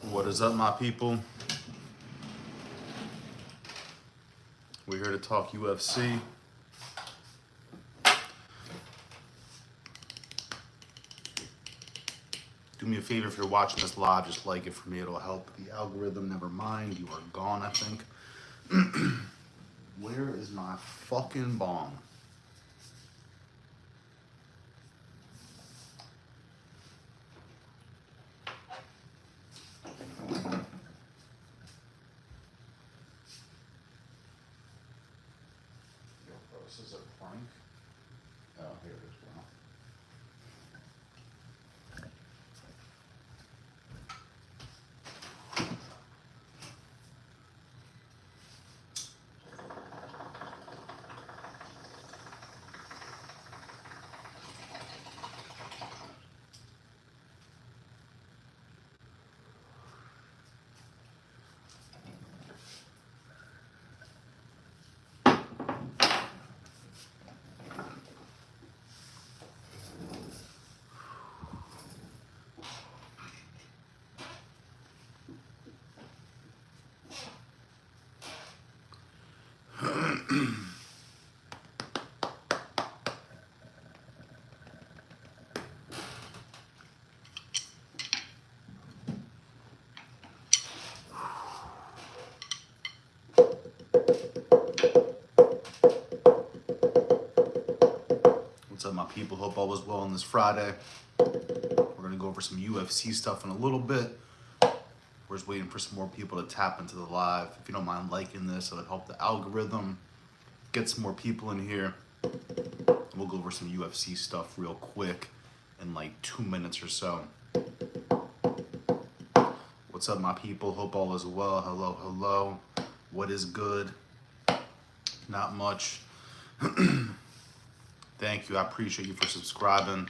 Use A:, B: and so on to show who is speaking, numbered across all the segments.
A: What is up, my people? We're here to talk UFC. Do me a favor if you're watching this live, just like it for me. It'll help the algorithm. Never mind, you are gone, I think. Where is my fucking bong? This is a prank. Oh, here it is. Wow. What's up, my people? Hope all was well on this Friday. We're gonna go over some UFC stuff in a little bit. We're just waiting for some more people to tap into the live. If you don't mind liking this, it'll help the algorithm. Get some more people in here. We'll go over some UFC stuff real quick in like 2 minutes or so. What's up, my people? Hope all is well. Hello, hello. What is good? Not much. Thank you. I appreciate you for subscribing.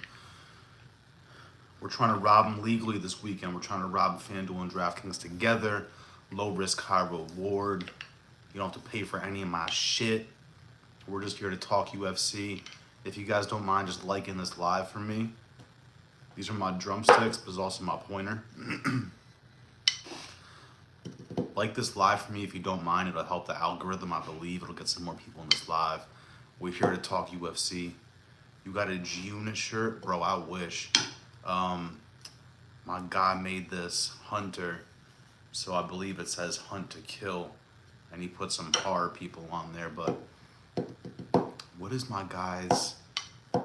A: We're trying to rob them legally this weekend. We're trying to rob FanDuel and DraftKings together. Low risk, high reward. You don't have to pay for any of my shit. We're just here to talk UFC. If you guys don't mind just liking this live for me. These are my drumsticks, but it's also my pointer. Like this live for me if you don't mind. It'll help the algorithm, I believe. It'll get some more people in this live. We're here to talk UFC. You got a G-Unit shirt? Bro, I wish. My guy made this, Hunter. So I believe it says Hunt to Kill. And he put some horror people on there, but what is my guy's? I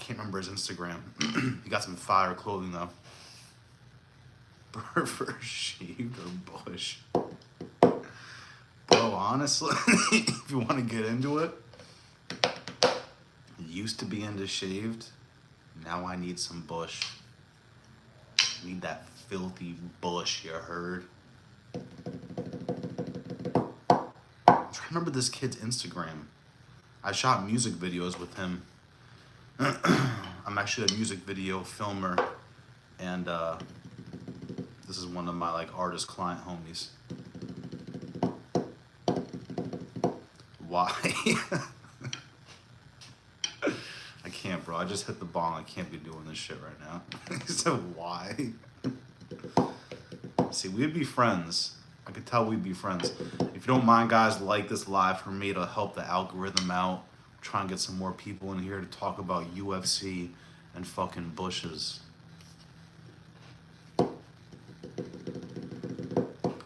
A: can't remember his Instagram. He got some fire clothing though. Burfer, shaved, or bush? Bro, honestly, if you want to get into it, used to be into shaved. Now I need some bush. Need that filthy bush, you heard? I'm trying to remember this kid's Instagram. I shot music videos with him. I'm actually a music video filmer, and this is one of my like artist client homies. Why? I can't, bro. I just hit the bong. I can't be doing this shit right now. He said, why? See, we'd be friends. I could tell we'd be friends. If you don't mind, guys, like this live for me. It'll help the algorithm out. Try and get some more people in here to talk about UFC and fucking bushes.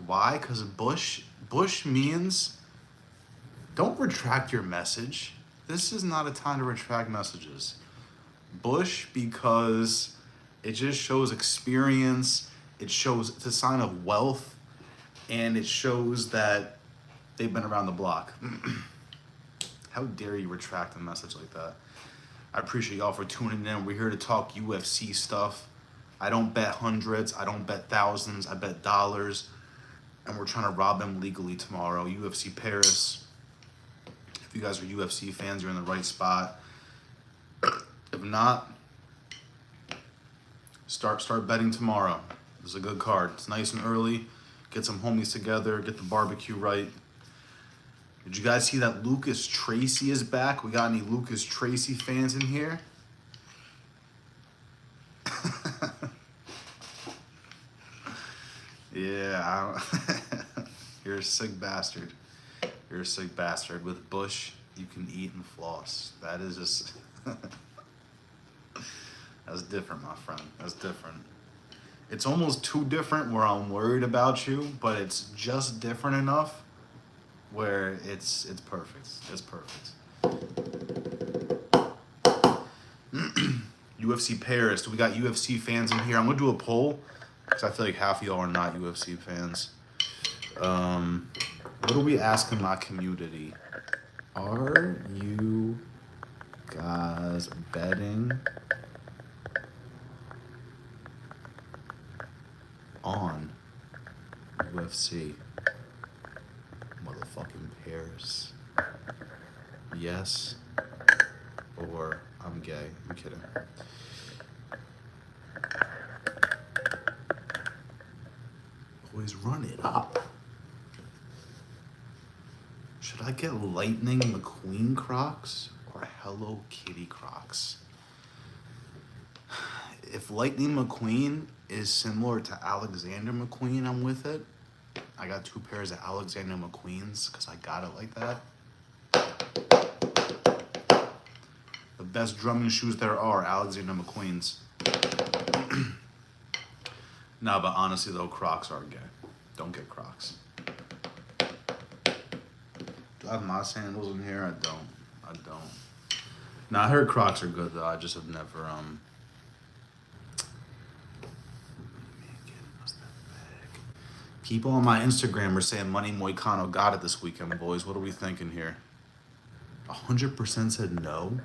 A: Why? Because bush means don't retract your message. This is not a time to retract messages. Bush because it just shows experience. It shows it's a sign of wealth, and it shows that they've been around the block. How dare you retract a message like that? I appreciate y'all for tuning in. We're here to talk UFC stuff. I don't bet hundreds. I don't bet thousands. I bet dollars. And we're trying to rob them legally tomorrow. UFC Paris. If you guys are UFC fans, you're in the right spot. If not, start betting tomorrow. This is a good card. It's nice and early. Get some homies together. Get the barbecue right. Did you guys see that Lucas Tracy is back? We got any Lucas Tracy fans in here? Yeah, you're a sick bastard. You're a sick bastard. With Bush, you can eat and floss. That is just... That's different, my friend. That's different. It's almost too different where I'm worried about you, but it's just different enough where it's perfect. It's perfect. UFC Paris. Do we got UFC fans in here? I'm gonna do a poll because I feel like half of y'all are not UFC fans. What are we asking my community? Are you guys betting on UFC? Motherfucking Paris. Yes or I'm gay. I'm kidding. Always run it up. Should I get Lightning McQueen Crocs or Hello Kitty Crocs? If Lightning McQueen is similar to Alexander McQueen, I'm with it. I got 2 pairs of Alexander McQueens because I got it like that. The best drumming shoes there are, Alexander McQueens. No, but honestly though, Crocs are gay. Don't get Crocs. Do I have my sandals in here? I don't. Nah, I heard Crocs are good though. I just have never People on my Instagram are saying Money Moicano got it this weekend, boys. What are we thinking here? 100% said no.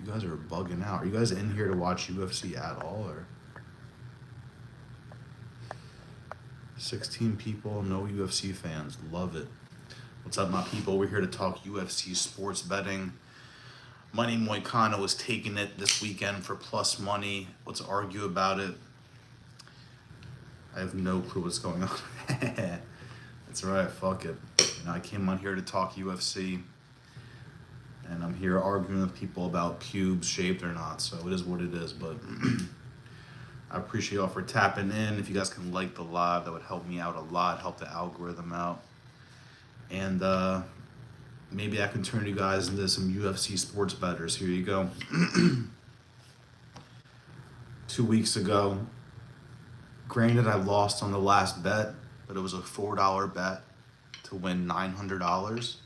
A: You guys are bugging out. Are you guys in here to watch UFC at all, or? 16 people, no UFC fans. Love it. What's up, my people? We're here to talk UFC sports betting. Money Moicano is taking it this weekend for plus money. Let's argue about it. I have no clue what's going on. That's right, fuck it. You know, I came on here to talk UFC, and I'm here arguing with people about pubes shaved or not, so it is what it is, but I appreciate y'all for tapping in. If you guys can like the live, that would help me out a lot, help the algorithm out. And maybe I can turn you guys into some UFC sports bettors. Here you go. 2 weeks ago, granted, I lost on the last bet, but it was a $4 bet to win $900,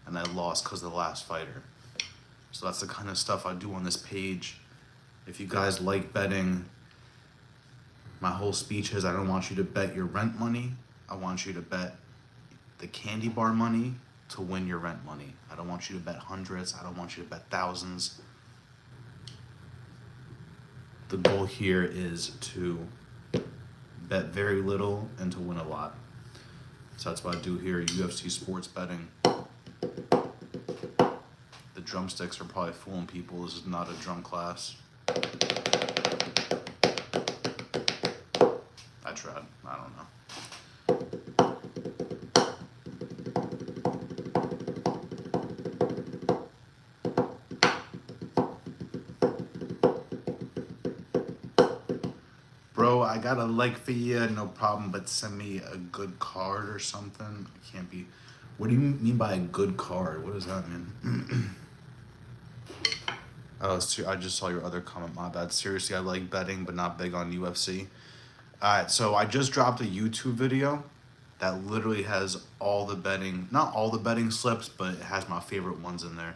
A: and I lost because of the last fighter. So that's the kind of stuff I do on this page. If you guys like betting, my whole speech is I don't want you to bet your rent money. I want you to bet the candy bar money to win your rent money. I don't want you to bet hundreds. I don't want you to bet thousands. The goal here is to bet very little and to win a lot. So that's what I do here at UFC Sports Betting. The drumsticks are probably fooling people. This is not a drum class. I tried. I don't know. Bro, I got a like for you, no problem, but send me a good card or something. I can't be... What do you mean by a good card? What does that mean? Oh, I just saw your other comment, my bad. Seriously, I like betting, but not big on UFC. Alright, so I just dropped a YouTube video that literally has all the betting, not all the betting slips, but it has my favorite ones in there.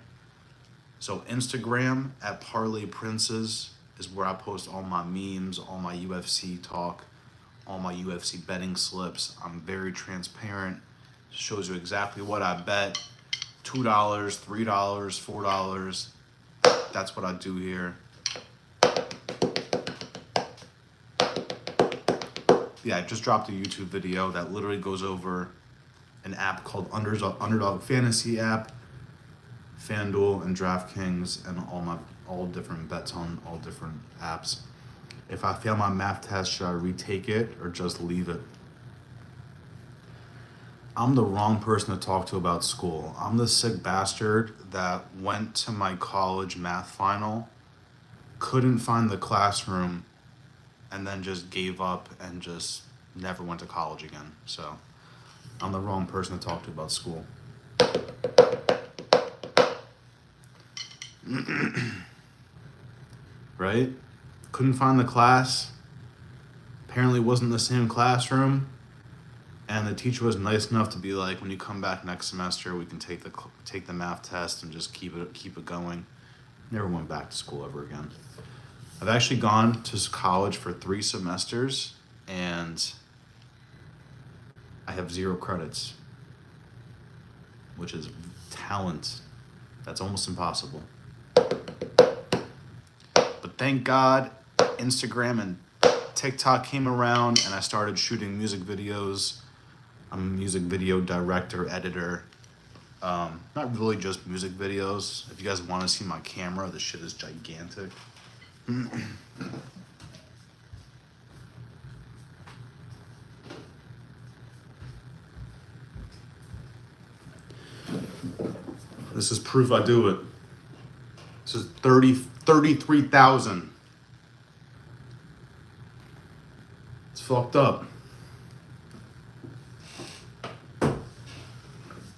A: So Instagram at Parlay Princes is where I post all my memes, all my UFC talk, all my UFC betting slips. I'm very transparent. Shows you exactly what I bet. $2, $3, $4. That's what I do here. Yeah, I just dropped a YouTube video that literally goes over an app called Underdog Fantasy app, FanDuel and DraftKings, and all different bets on all different apps. If I fail my math test, should I retake it or just leave it? I'm the wrong person to talk to about school. I'm the sick bastard that went to my college math final, couldn't find the classroom, and then just gave up and just never went to college again. So I'm the wrong person to talk to about school. Right? Couldn't find the class. Apparently wasn't the same classroom. And the teacher was nice enough to be like, when you come back next semester, we can take the math test and just keep it going. Never went back to school ever again. I've actually gone to college for 3 semesters, and I have 0 credits, which is talent. That's almost impossible. But thank God, Instagram and TikTok came around, and I started shooting music videos. I'm a music video director, editor. Not really just music videos. If you guys want to see my camera, this shit is gigantic. This is proof I do it. This is 33,000. It's fucked up.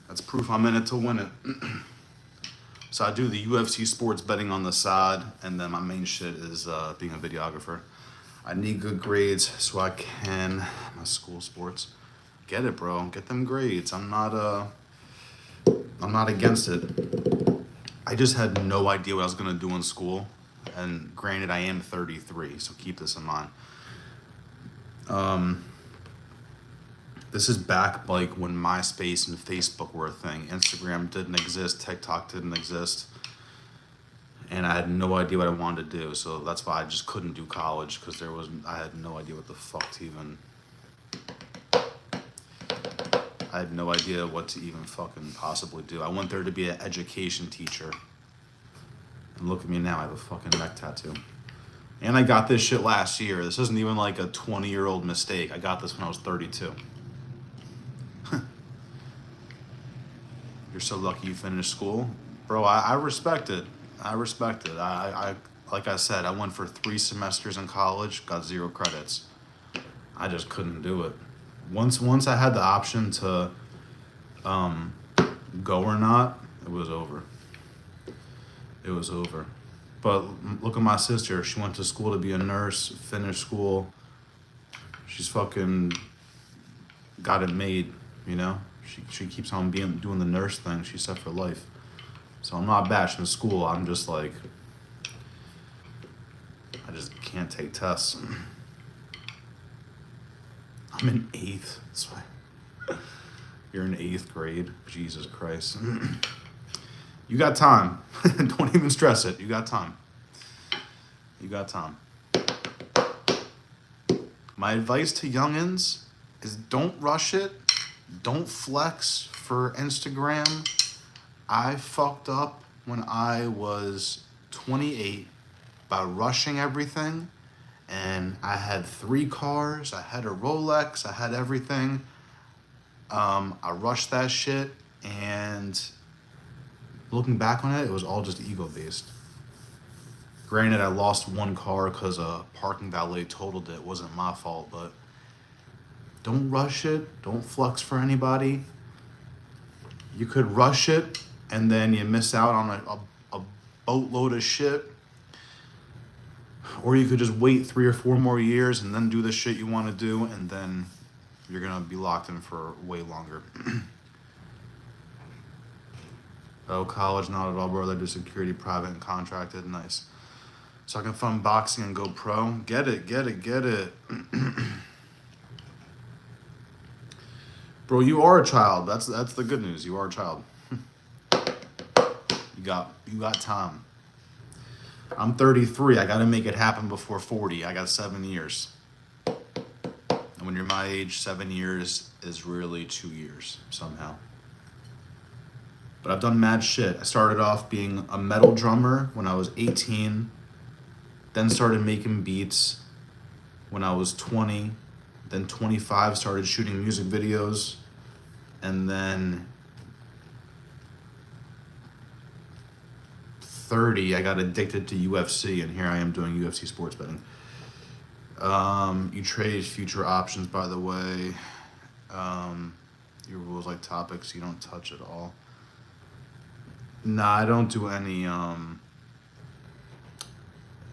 A: That's proof I'm in it to win it. So I do the UFC sports betting on the side, and then my main shit is being a videographer. I need good grades so I can, my school sports, get it, bro. Get them grades. I'm not against it. I just had no idea what I was gonna do in school, and granted, I am 33, so keep this in mind. This is back like when MySpace and Facebook were a thing. Instagram didn't exist, TikTok didn't exist, and I had no idea what I wanted to do. So that's why I just couldn't do college, because I had no idea what the fuck to even. I had no idea what to even fucking possibly do. I went there to be an education teacher, and look at me now. I have a fucking neck tattoo, and I got this shit last year. This isn't even like a 20-year-old mistake. I got this when I was 32. You're so lucky you finished school. Bro, I respect it. I respect it. I like I said, I went for 3 semesters in college, got 0 credits. I just couldn't do it. Once I had the option to go or not, it was over. It was over. But look at my sister. She went to school to be a nurse, finished school. She's fucking got it made, you know? She keeps on doing the nurse thing. She's set for life. So I'm not bashing school. I'm just like, I just can't take tests. I'm in 8th. That's why. You're in 8th grade. Jesus Christ. You got time. Don't even stress it. You got time. You got time. My advice to youngins is don't rush it. Don't flex for Instagram. I fucked up when I was 28 by rushing everything. And I had 3 cars. I had a Rolex. I had everything. I rushed that shit. And looking back on it, it was all just ego-based. Granted, I lost 1 car because a parking valet totaled it. It wasn't my fault, but don't rush it. Don't flex for anybody. You could rush it, and then you miss out on a boatload of shit. Or you could just wait 3 or 4 more years and then do the shit you want to do, and then you're going to be locked in for way longer. Oh, college, not at all, bro. They do security, private, and contracted. Nice. So I can fund boxing and go pro. Get it, get it, get it. Bro, you are a child. That's the good news. You are a child. You got time. I'm 33. I got to make it happen before 40. I got 7 years. And when you're my age, 7 years is really 2 years somehow. But I've done mad shit. I started off being a metal drummer when I was 18. Then started making beats when I was 20. Then 25, started shooting music videos. and then 30, I got addicted to UFC, and here I am doing UFC sports betting. You trade future options, by the way. Your rules like topics you don't touch at all. Nah, I don't do any.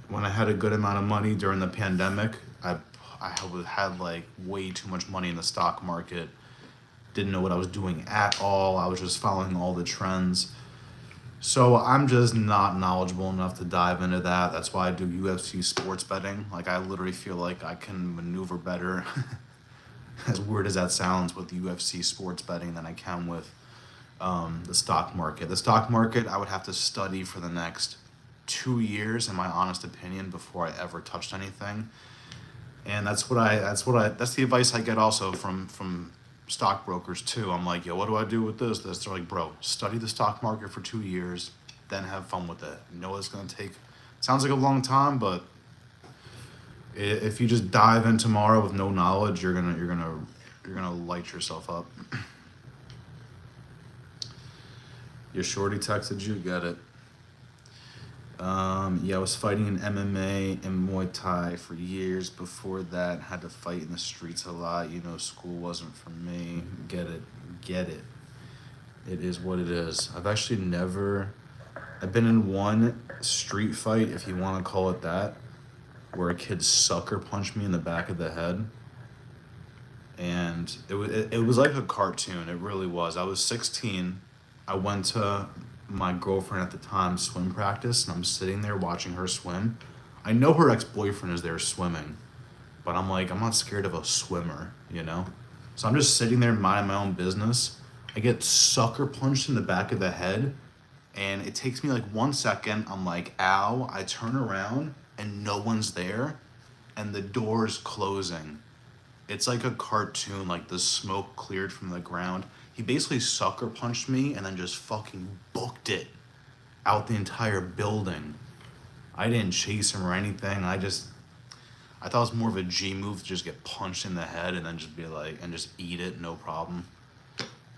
A: When I had a good amount of money during the pandemic, had like way too much money in the stock market. Didn't know what I was doing at all. I was just following all the trends. So I'm just not knowledgeable enough to dive into that. That's why I do UFC sports betting. Like I literally feel like I can maneuver better, as weird as that sounds, with UFC sports betting than I can with the stock market. The stock market, I would have to study for the next 2 years, in my honest opinion, before I ever touched anything. And that's the advice I get also from stockbrokers too. I'm like, yo, what do I do with this? They're like, bro, study the stock market for 2 years, then have fun with it. You know it's gonna take. Sounds like a long time, but if you just dive in tomorrow with no knowledge, you're gonna light yourself up. Your shorty texted you, get it. Yeah, I was fighting in MMA and Muay Thai for years. Before that, had to fight in the streets a lot. You know, school wasn't for me. Get it. It is what it is. I've been in one street fight, if you want to call it that, where a kid sucker punched me in the back of the head. And it was like a cartoon. It really was. I was 16. I went to my girlfriend at the time swim practice, and I'm sitting there watching her swim. I know her ex-boyfriend is there swimming, but I'm like, I'm not scared of a swimmer, you know? So I'm just sitting there minding my own business. I get sucker punched in the back of the head, and it takes me like 1 second. I'm like, ow. I turn around and no one's there, and the door's closing. It's like a cartoon, like the smoke cleared from the ground. He basically sucker punched me and then just fucking booked it out the entire building. I didn't chase him or anything. I thought it was more of a G move to just get punched in the head and then just be like, and just eat it, no problem.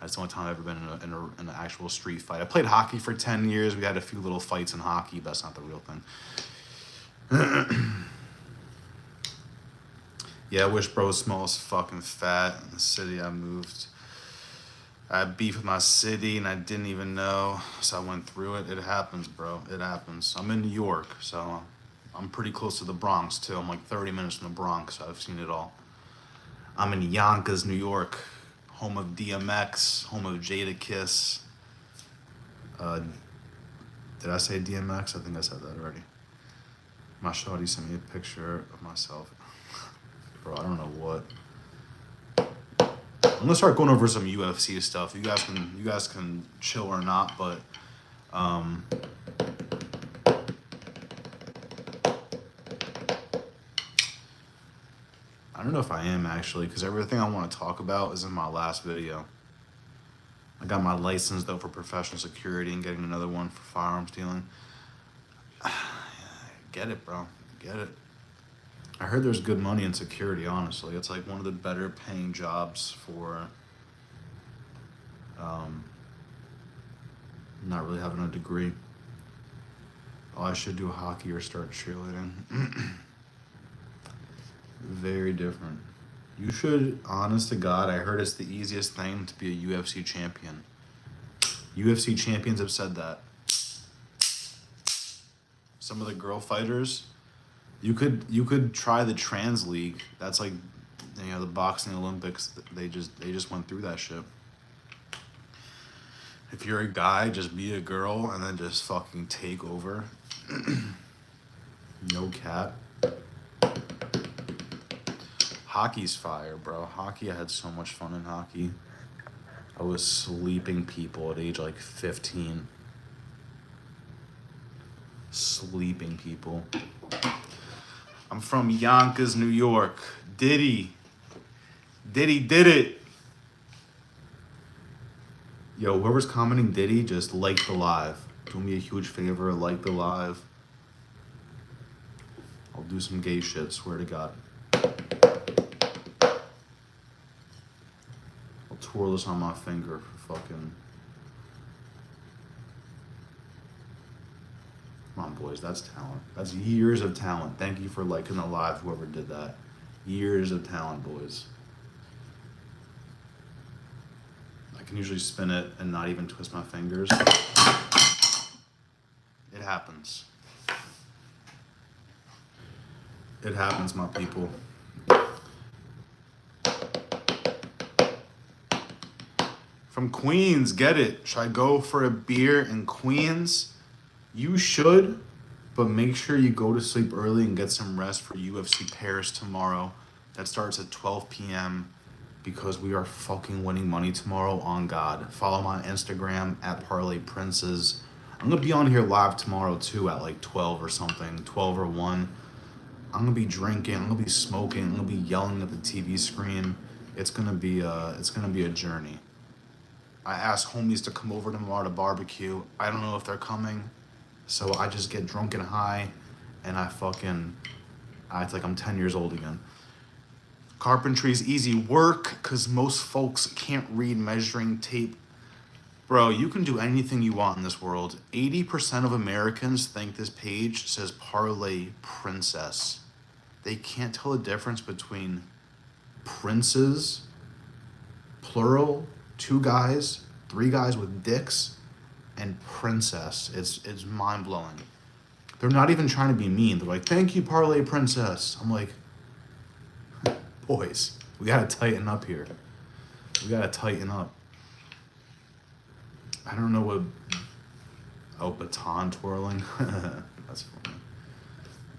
A: That's the only time I've ever been in an actual street fight. I played hockey for 10 years. We had a few little fights in hockey, but that's not the real thing. Yeah, I wish bro was small as fucking fat in the city I moved. I had beef with my city and I didn't even know, so I went through it. It happens, bro. It happens. I'm in New York, so I'm pretty close to the Bronx, too. I'm like 30 minutes from the Bronx, so I've seen it all. I'm in Yonkers, New York, home of DMX, home of Jadakiss. Did I say DMX? I think I said that already. My shawty sent me a picture of myself. Bro, I don't know what. I'm gonna start going over some UFC stuff. You guys can chill or not, but I don't know if I am actually, because everything I want to talk about is in my last video. I got my license though for professional security and getting another one for firearms dealing. Get it, bro. Get it. I heard there's good money in security, honestly. It's like one of the better paying jobs for not really having a degree. Oh, I should do hockey or start cheerleading. Very different. You should, honest to God, I heard it's the easiest thing to be a UFC champion. UFC champions have said that. Some of the girl fighters, you could try the trans league. That's like, you know, the boxing Olympics. They just went through that shit. If you're a guy, just be a girl and then just fucking take over. No cap. Hockey's fire, bro. Hockey, I had so much fun in hockey. I was sleeping people at age like 15. Sleeping people. I'm from Yonkers, New York. Diddy did it. Yo, whoever's commenting Diddy, just like the live. Do me a huge favor, like the live. I'll do some gay shit, swear to God. I'll twirl this on my finger for fucking. Come on, boys. That's talent. That's years of talent. Thank you for liking the live, whoever did that. Years of talent, boys. I can usually spin it and not even twist my fingers. It happens. It happens, my people. From Queens, get it. Should I go for a beer in Queens? You should, but make sure you go to sleep early and get some rest for UFC Paris tomorrow. That starts at 12 p.m. because we are fucking winning money tomorrow, on God. Follow my Instagram at Parlay Princes. I'm going to be on here live tomorrow too at like 12 or something, 12 or 1. I'm going to be drinking, I'm going to be smoking, I'm going to be yelling at the TV screen. It's going to be a journey. I asked homies to come over tomorrow to barbecue. I don't know if they're coming. So I just get drunk and high, and I act like I'm 10 years old again. Carpentry's easy work, because most folks can't read measuring tape. Bro, you can do anything you want in this world. 80% of Americans think this page says Parlay Princess. They can't tell the difference between princes, plural, 2 guys, 3 guys with dicks, and princess. It's mind-blowing. They're not even trying to be mean. They're like, thank you, Parlay Princess. I'm like, boys, we gotta tighten up here. We gotta tighten up. I don't know what... Oh, baton twirling. That's funny.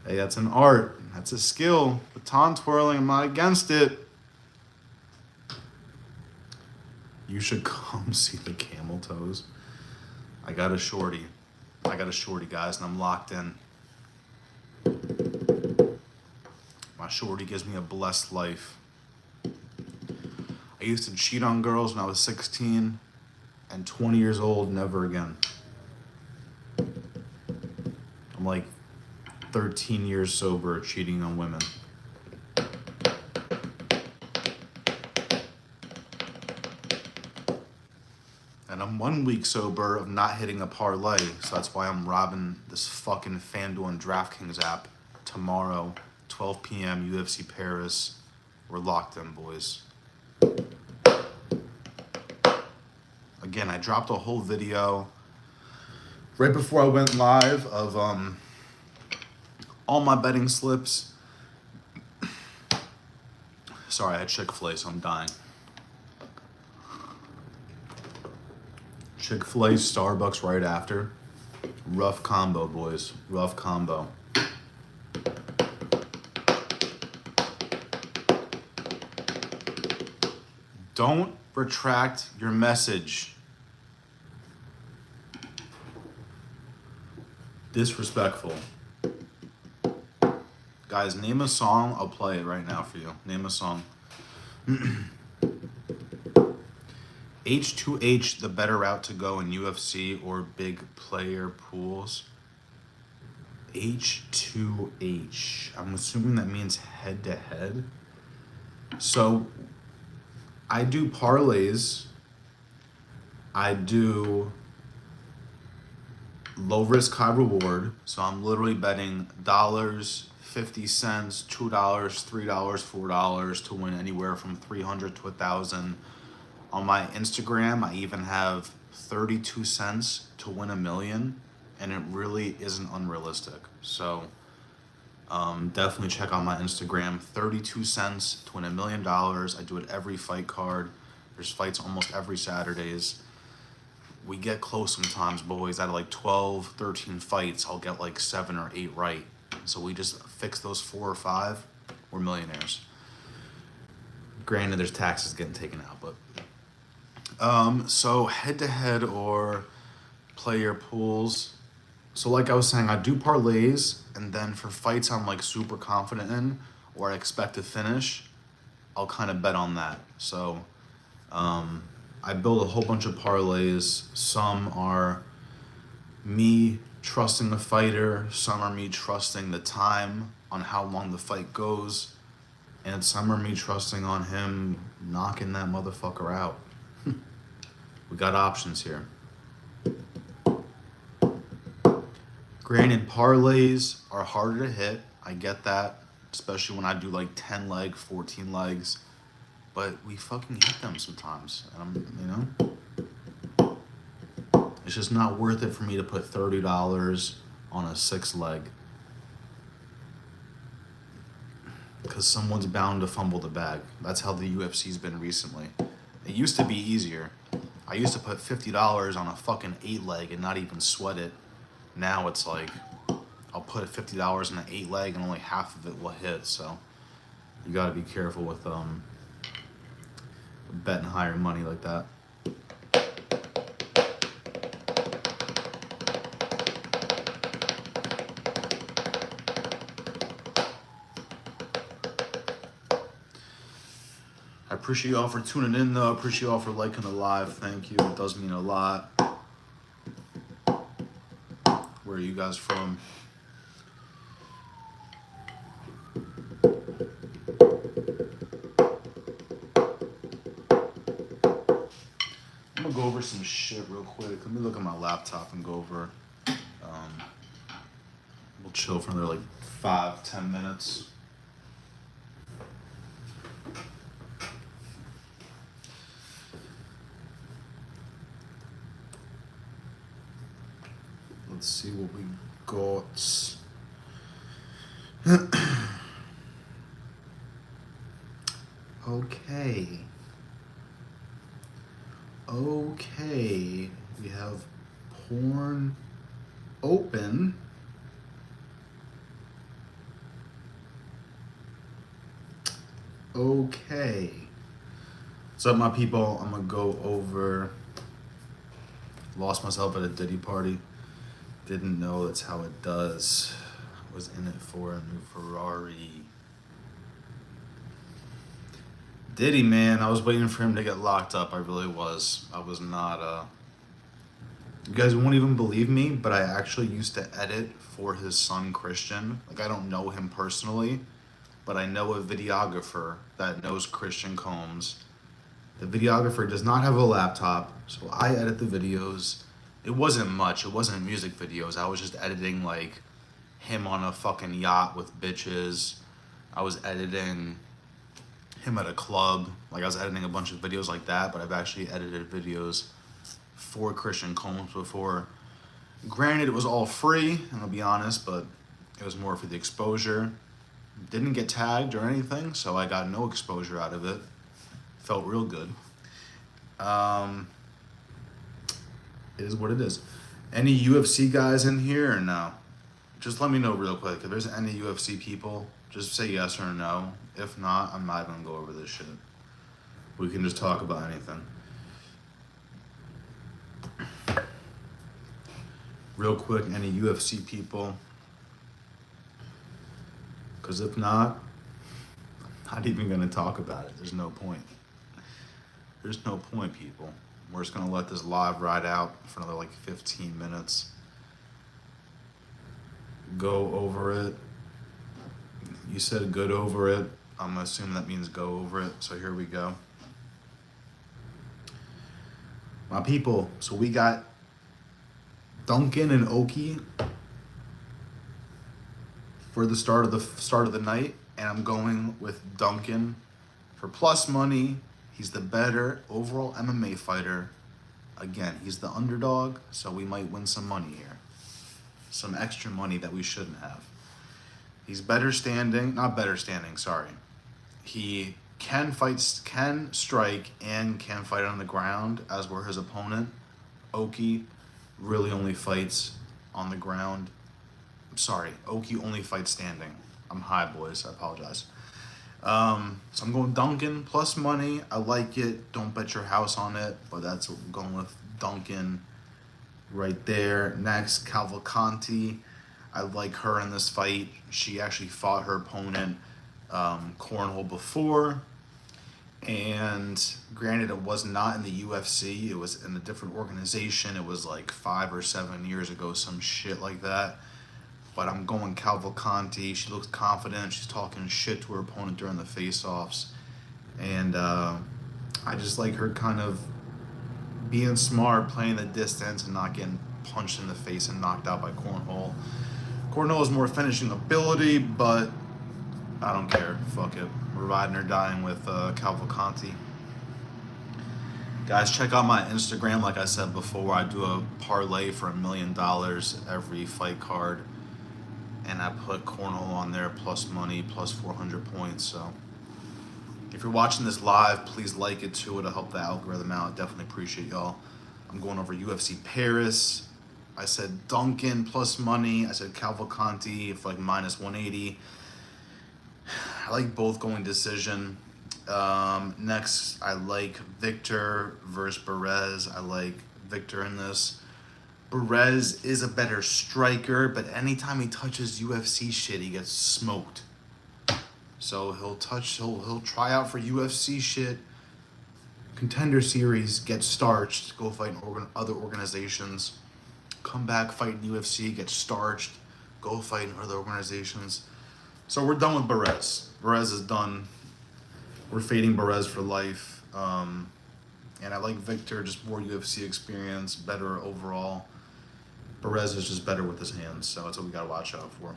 A: Hey, that's an art. That's a skill. Baton twirling, I'm not against it. You should come see the camel toes. I got a shorty, guys, and I'm locked in. My shorty gives me a blessed life. I used to cheat on girls when I was 16, and 20 years old, never again. I'm like 13 years sober, cheating on women. And I'm 1 week sober of not hitting a parlay, so that's why I'm robbing this fucking FanDuel and DraftKings app tomorrow, 12 p.m. UFC Paris. We're locked in, boys. Again, I dropped a whole video right before I went live of all my betting slips. Sorry, I had Chick-fil-A, so I'm dying. Chick-fil-A, Starbucks right after. Rough combo, boys. Rough combo. Don't retract your message. Disrespectful. Guys, name a song. I'll play it right now for you. Name a song. H2H, the better route to go in UFC or big player pools. H2H. I'm assuming that means head to head. So I do parlays. I do low risk, high reward. So I'm literally betting dollars, 50 cents, $2, $3, $4 to win anywhere from 300 to 1,000. On my Instagram, I even have 32 cents to win $1 million, and it really isn't unrealistic. So definitely check out my Instagram. 32 cents to win $1 million. I do it every fight card. There's fights almost every Saturdays. We get close sometimes, boys. Out of like 12, 13 fights, I'll get like 7 or 8 right. So we just fix those 4 or 5. We're millionaires. Granted, there's taxes getting taken out, but... So head-to-head or player pools. So like I was saying, I do parlays, and then for fights I'm like super confident in or I expect to finish, I'll kind of bet on that. So I build a whole bunch of parlays. Some are me trusting the fighter, some are me trusting the time on how long the fight goes, and some are me trusting on him knocking that motherfucker out. We got options here. Granted, parlays are harder to hit. I get that, especially when I do like 10 leg, 14 legs. But we fucking hit them sometimes. It's just not worth it for me to put $30 on a 6 leg. Because someone's bound to fumble the bag. That's how the UFC's been recently. It used to be easier. I used to put $50 on a fucking 8 leg and not even sweat it. Now it's like, I'll put $50 in an 8 leg and only half of it will hit. So you gotta be careful with betting higher money like that. I appreciate y'all for tuning in though. I appreciate y'all for liking the live. Thank you. It does mean a lot. Where are you guys from? I'm gonna go over some shit real quick. Let me look at my laptop and go over. We'll chill for another like 5-10 minutes. Let's see what we got. Okay. We have porn open. Okay. What's up, my people? I'm gonna go over. Lost myself at a Diddy party. Didn't know that's how it does. Was in it for a new Ferrari. Diddy, man, I was waiting for him to get locked up. I really was. I was not, You guys won't even believe me, but I actually used to edit for his son, Christian. Like, I don't know him personally, but I know a videographer that knows Christian Combs. The videographer does not have a laptop, so I edit the videos. It wasn't much. It wasn't music videos. I was just editing, like, him on a fucking yacht with bitches. I was editing him at a club. Like, I was editing a bunch of videos like that, but I've actually edited videos for Christian Combs before. Granted, it was all free, and I'll be honest, but it was more for the exposure. Didn't get tagged or anything, so I got no exposure out of it. Felt real good. It is what it is. Any UFC guys in here or no? Just let me know real quick. If there's any UFC people, just say yes or no. If not, I'm not gonna go over this shit. We can just talk about anything. Real quick, any UFC people? Because if not, I'm not even gonna talk about it. There's no point. There's no point, people. We're just gonna let this live ride out for another like 15 minutes. Go over it. You said good over it. I'm assuming that means go over it. So here we go. My people, so we got Duncan and Oki for the start of the night, and I'm going with Duncan for plus money. He's the better overall MMA fighter. Again, he's the underdog, so we might win some money here. Some extra money that we shouldn't have. He's not better standing, sorry. He can strike, and can fight on the ground, as were his opponent. Oki really only fights on the ground. I'm sorry, Oki only fights standing. I'm high, boys, I apologize. So I'm going Duncan plus money. I like it. Don't bet your house on it, but that's what I'm going with. Duncan right there. Next, Cavalcanti. I like her in this fight. She actually fought her opponent Cornhole before, and granted, it was not in the UFC. It was in a different organization. It was like 5 or 7 years ago, some shit like that. But I'm going Cavalcanti. She looks confident. She's talking shit to her opponent during the face-offs. And I just like her kind of being smart, playing the distance, and not getting punched in the face and knocked out by Cornhole. Cornhole is more finishing ability, but I don't care. Fuck it. We're riding or dying with Cavalcanti. Guys, check out my Instagram. Like I said before, I do a parlay for $1 million every fight card. And I put Cornhole on there, plus money, plus 400 points. So if you're watching this live, please like it too. It'll help the algorithm out. Definitely appreciate y'all. I'm going over UFC Paris. I said Duncan plus money. I said Cavalcanti for like minus 180. I like both going decision. Next, I like Victor versus Perez. I like Victor in this. Perez is a better striker, but anytime he touches UFC shit, he gets smoked. So he'll try out for UFC shit. Contender Series, get starched, go fight in other organizations. Come back, fight in UFC, get starched, go fight in other organizations. So we're done with Perez. Perez is done. We're fading Perez for life. And I like Victor, just more UFC experience, better overall. Perez is just better with his hands, so that's what we gotta watch out for.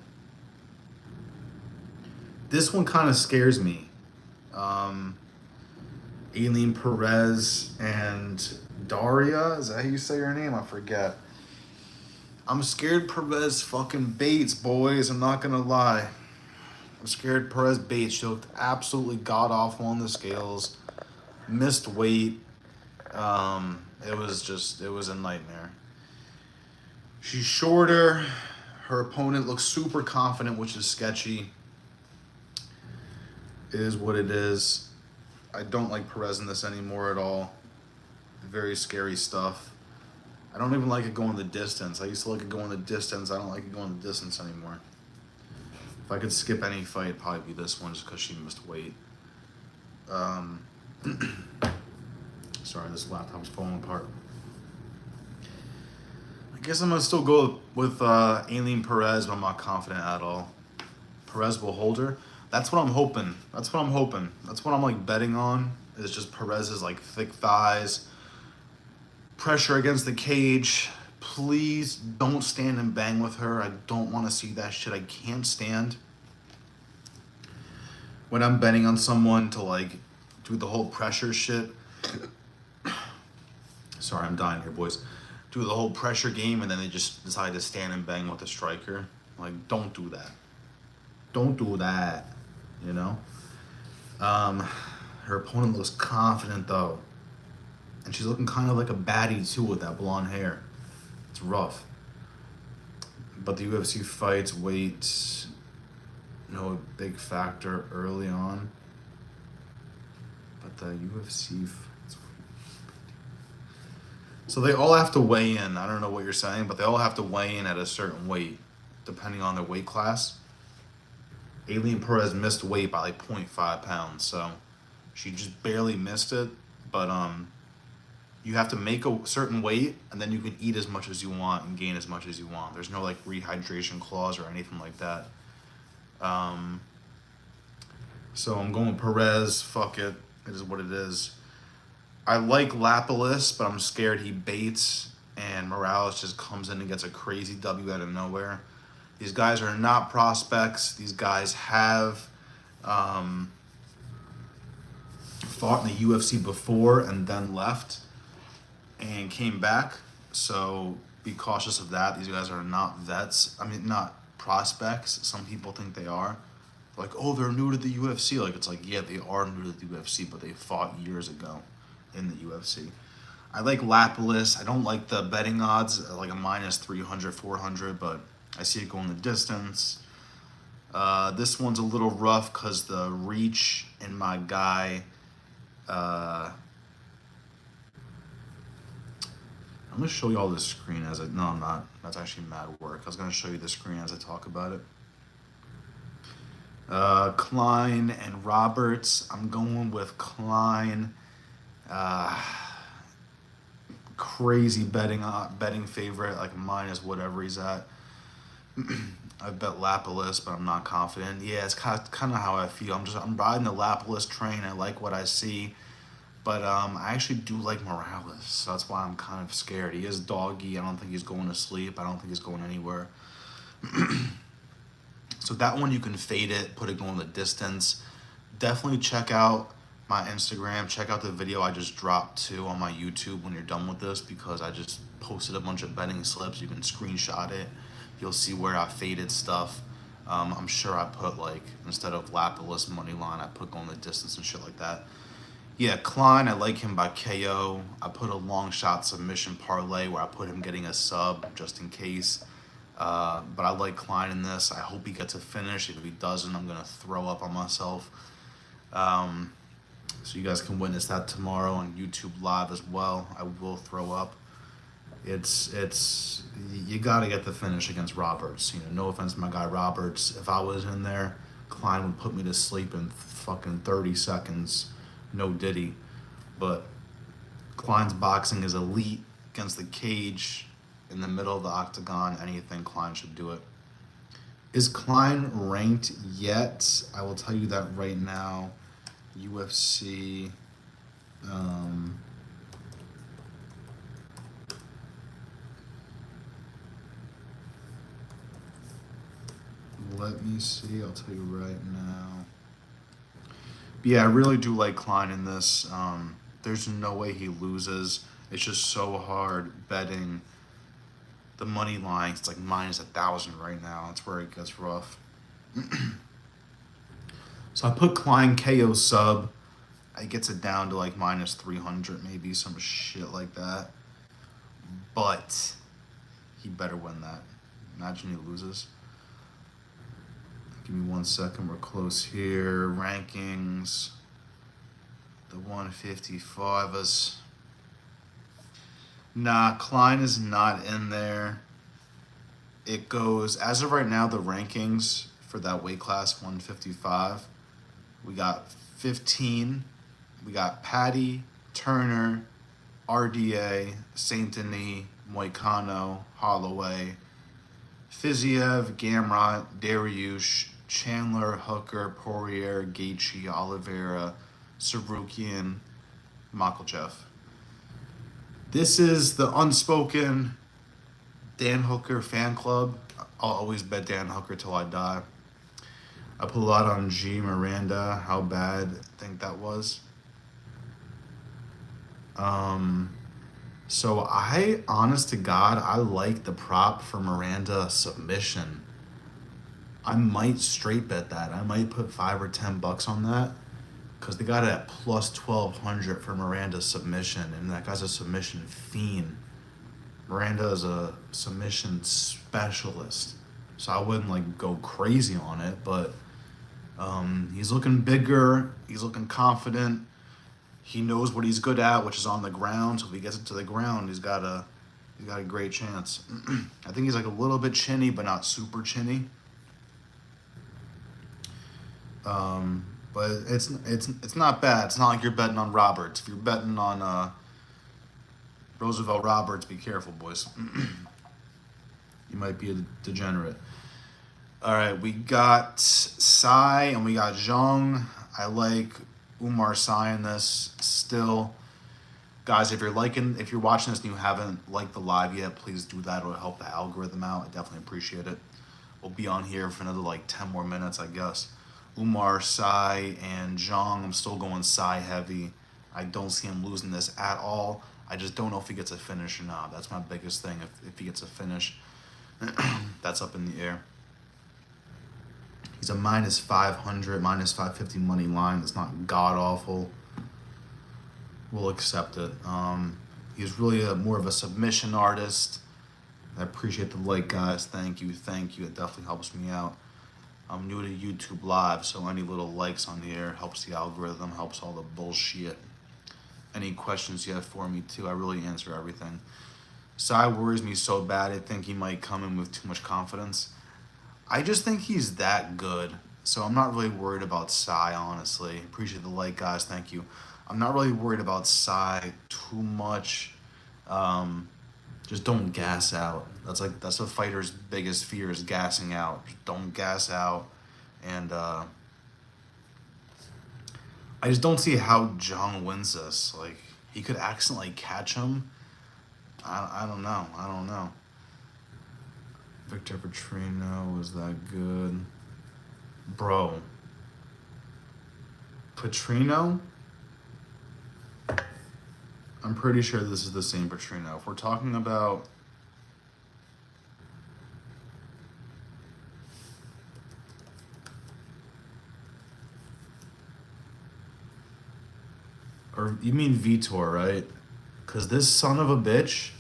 A: This one kind of scares me. Aileen Perez and Daria, is that how you say her name? I forget. I'm scared Perez fucking baits, boys. I'm not gonna lie. I'm scared Perez baits. She looked absolutely god awful on the scales. Missed weight. It was a nightmare. She's shorter. Her opponent looks super confident, which is sketchy. It is what it is. I don't like Perez in this anymore at all. Very scary stuff. I don't even like it going the distance. I used to like it going the distance. I don't like it going the distance anymore. If I could skip any fight, it'd probably be this one just because she missed weight. Sorry, this laptop's falling apart. I guess I'm going to still go with Aileen Perez, but I'm not confident at all. Perez will hold her. That's what I'm hoping. That's what I'm like betting on. Is just Perez's like thick thighs. Pressure against the cage. Please don't stand and bang with her. I don't want to see that shit. I can't stand when I'm betting on someone to like do the whole pressure shit. Sorry, I'm dying here, boys. Do the whole pressure game and then they just decide to stand and bang with the striker. Like, don't do that. Don't do that. You know? Her opponent looks confident though. And she's looking kind of like a baddie too with that blonde hair. It's rough. But the UFC fights, weight, no big factor early on. But the UFC fights. So they all have to weigh in. I don't know what you're saying, but they all have to weigh in at a certain weight, depending on their weight class. Aileen Perez missed weight by like 0.5 pounds, so she just barely missed it. But you have to make a certain weight, and then you can eat as much as you want and gain as much as you want. There's no like rehydration clause or anything like that. So I'm going Perez. Fuck it. It is what it is. I like Lapalus, but I'm scared he baits and Morales just comes in and gets a crazy W out of nowhere. These guys are not prospects. These guys have fought in the UFC before and then left and came back. So be cautious of that. These guys are not vets. I mean, not prospects. Some people think they are. Like, oh, they're new to the UFC. Like, it's like, yeah, they are new to the UFC, but they fought years ago in the UFC. I like Lapalus. I don't like the betting odds, like a minus 300, 400, but I see it going the distance. This one's a little rough because the reach in my guy. I'm going to show you all this screen as I... No, I'm not. That's actually mad work. I was going to show you the screen as I talk about it. Klein and Roberts. I'm going with Klein. Crazy betting favorite, like minus whatever he's at. I bet Lapalus, but I'm not confident. Yeah, it's kind of how I feel. I'm riding the Lapalus train. I like what I see. But I actually do like Morales, so that's why I'm kind of scared. He is doggy. I don't think he's going to sleep. I don't think he's going anywhere. So that one you can fade it, put it going the distance. Definitely check out my Instagram. Check out the video I just dropped too on my YouTube when you're done with this, because I just posted a bunch of betting slips. You can screenshot it. You'll see where I faded stuff. I'm sure I put like, instead of Lapidus money line, I put going the distance and shit like that. Yeah, Klein, I like him by KO. I put a long shot submission parlay where I put him getting a sub just in case. But I like Klein in this. I hope he gets a finish. If he doesn't, I'm going to throw up on myself. So you guys can witness that tomorrow on YouTube Live as well. I will throw up. It's you got to get the finish against Roberts. You know, no offense to my guy Roberts. If I was in there, Klein would put me to sleep in fucking 30 seconds. No Diddy. But Klein's boxing is elite against the cage in the middle of the octagon. Anything, Klein should do it. Is Klein ranked yet? I will tell you that right now. UFC. Let me see. I'll tell you right now. But yeah, I really do like Klein in this. There's no way he loses. It's just so hard betting the money line. It's like minus 1,000 right now. That's where it gets rough. So I put Klein KO sub. It gets it down to like minus 300, maybe some shit like that. But he better win that. Imagine he loses. Give me 1 second. We're close here. Rankings. The 155ers. Nah, Klein is not in there. It goes, as of right now, the rankings for that weight class, 155. We got 15. We got Patty, Turner, RDA, Saint Denis, Moicano, Holloway, Fiziev, Gamrot, Dariush, Chandler, Hooker, Poirier, Gaethje, Oliveira, Sarukian, Makhachev. This is the unspoken Dan Hooker fan club. I'll always bet Dan Hooker till I die. I put a lot on G. Miranda. How bad I think that was. So I, honest to God, I like the prop for Miranda submission. I might straight bet that. I might put $5 or $10 on that, because they got it at plus 1,200 for Miranda's submission, and that guy's a submission fiend. Miranda is a submission specialist, so I wouldn't like go crazy on it, but he's looking bigger. He's looking confident. He knows what he's good at, which is on the ground. So if he gets it to the ground, he's got a great chance. I think he's like a little bit chinny, but not super chinny. But it's not bad. It's not like you're betting on Roberts. If you're betting on Roosevelt Roberts, be careful, boys. You might be a degenerate. All right, we got Sai and we got Zhang. I like Umar Sai in this still. Guys, if you're watching this and you haven't liked the live yet, please do that. It'll help the algorithm out. I definitely appreciate it. We'll be on here for another like 10 more minutes, I guess. Umar, Sai, and Zhang. I'm still going Sai heavy. I don't see him losing this at all. I just don't know if he gets a finish or not. That's my biggest thing. If he gets a finish, that's up in the air. He's a minus 500, minus 550 money line. It's not god awful. We'll accept it. He's really more of a submission artist. I appreciate the like, guys. Thank you. It definitely helps me out. I'm new to YouTube Live, so any little likes on the air helps the algorithm, helps all the bullshit. Any questions you have for me, too, I really answer everything. Sai worries me so bad. I think he might come in with too much confidence. I just think he's that good, so I'm not really worried about Sai, honestly. Appreciate the like, guys. Thank you. I'm not really worried about Sai too much. Just don't gas out. That's a fighter's biggest fear, is gassing out. Just don't gas out. And I I just don't see how Jung wins this. Like, he could accidentally catch him. I don't know. I don't know. Victor Petrino was that good? Bro. Petrino? I'm pretty sure this is the same Petrino. If we're talking about... Or you mean Vitor, right? Because this son of a bitch...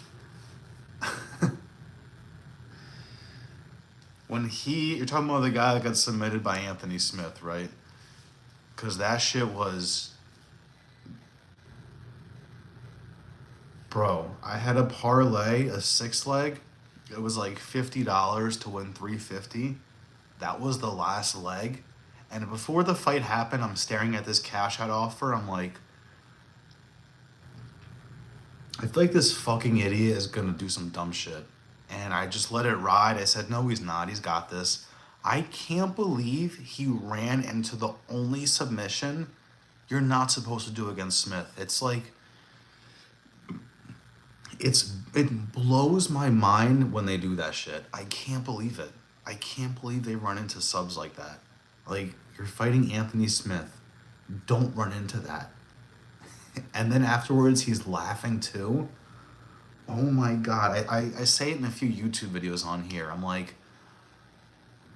A: You're talking about the guy that got submitted by Anthony Smith, right? Because that shit was... Bro, I had a parlay, a 6-leg. It was like $50 to win $350. That was the last leg. And before the fight happened, I'm staring at this cash out offer. I'm like, I feel like this fucking idiot is gonna do some dumb shit. And I just let it ride. I said, no, he's not. He's got this. I can't believe he ran into the only submission you're not supposed to do against Smith. It's like, it blows my mind when they do that shit. I can't believe it. I can't believe they run into subs like that. Like, you're fighting Anthony Smith. Don't run into that. And then afterwards, he's laughing too. Oh my God. I say it in a few YouTube videos on here. I'm like,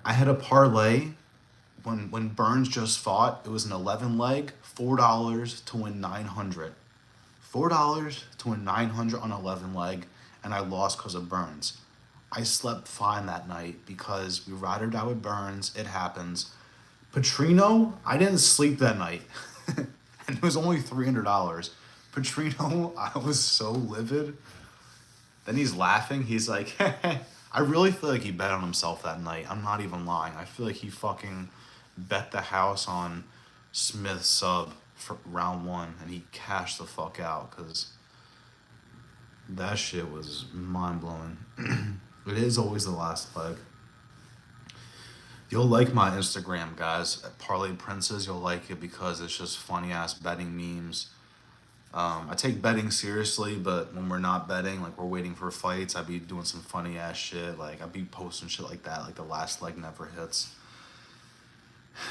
A: I had a parlay when Burns just fought. It was an 11-leg, $4 to win 900. $4 to win 900 on 11-leg, and I lost because of Burns. I slept fine that night because we ride or die with Burns. It happens. Petrino, I didn't sleep that night. And it was only $300. Petrino, I was so livid. Then he's laughing. He's like, I really feel like he bet on himself that night. I'm not even lying. I feel like he fucking bet the house on Smith sub for round 1, and he cashed the fuck out because that shit was mind-blowing. It is always the last leg. You'll like my Instagram, guys, at Parlay Princes. You'll like it because it's just funny-ass betting memes. I take betting seriously, but when we're not betting, like we're waiting for fights, I be doing some funny-ass shit. Like, I be posting shit like that, like the last leg never hits.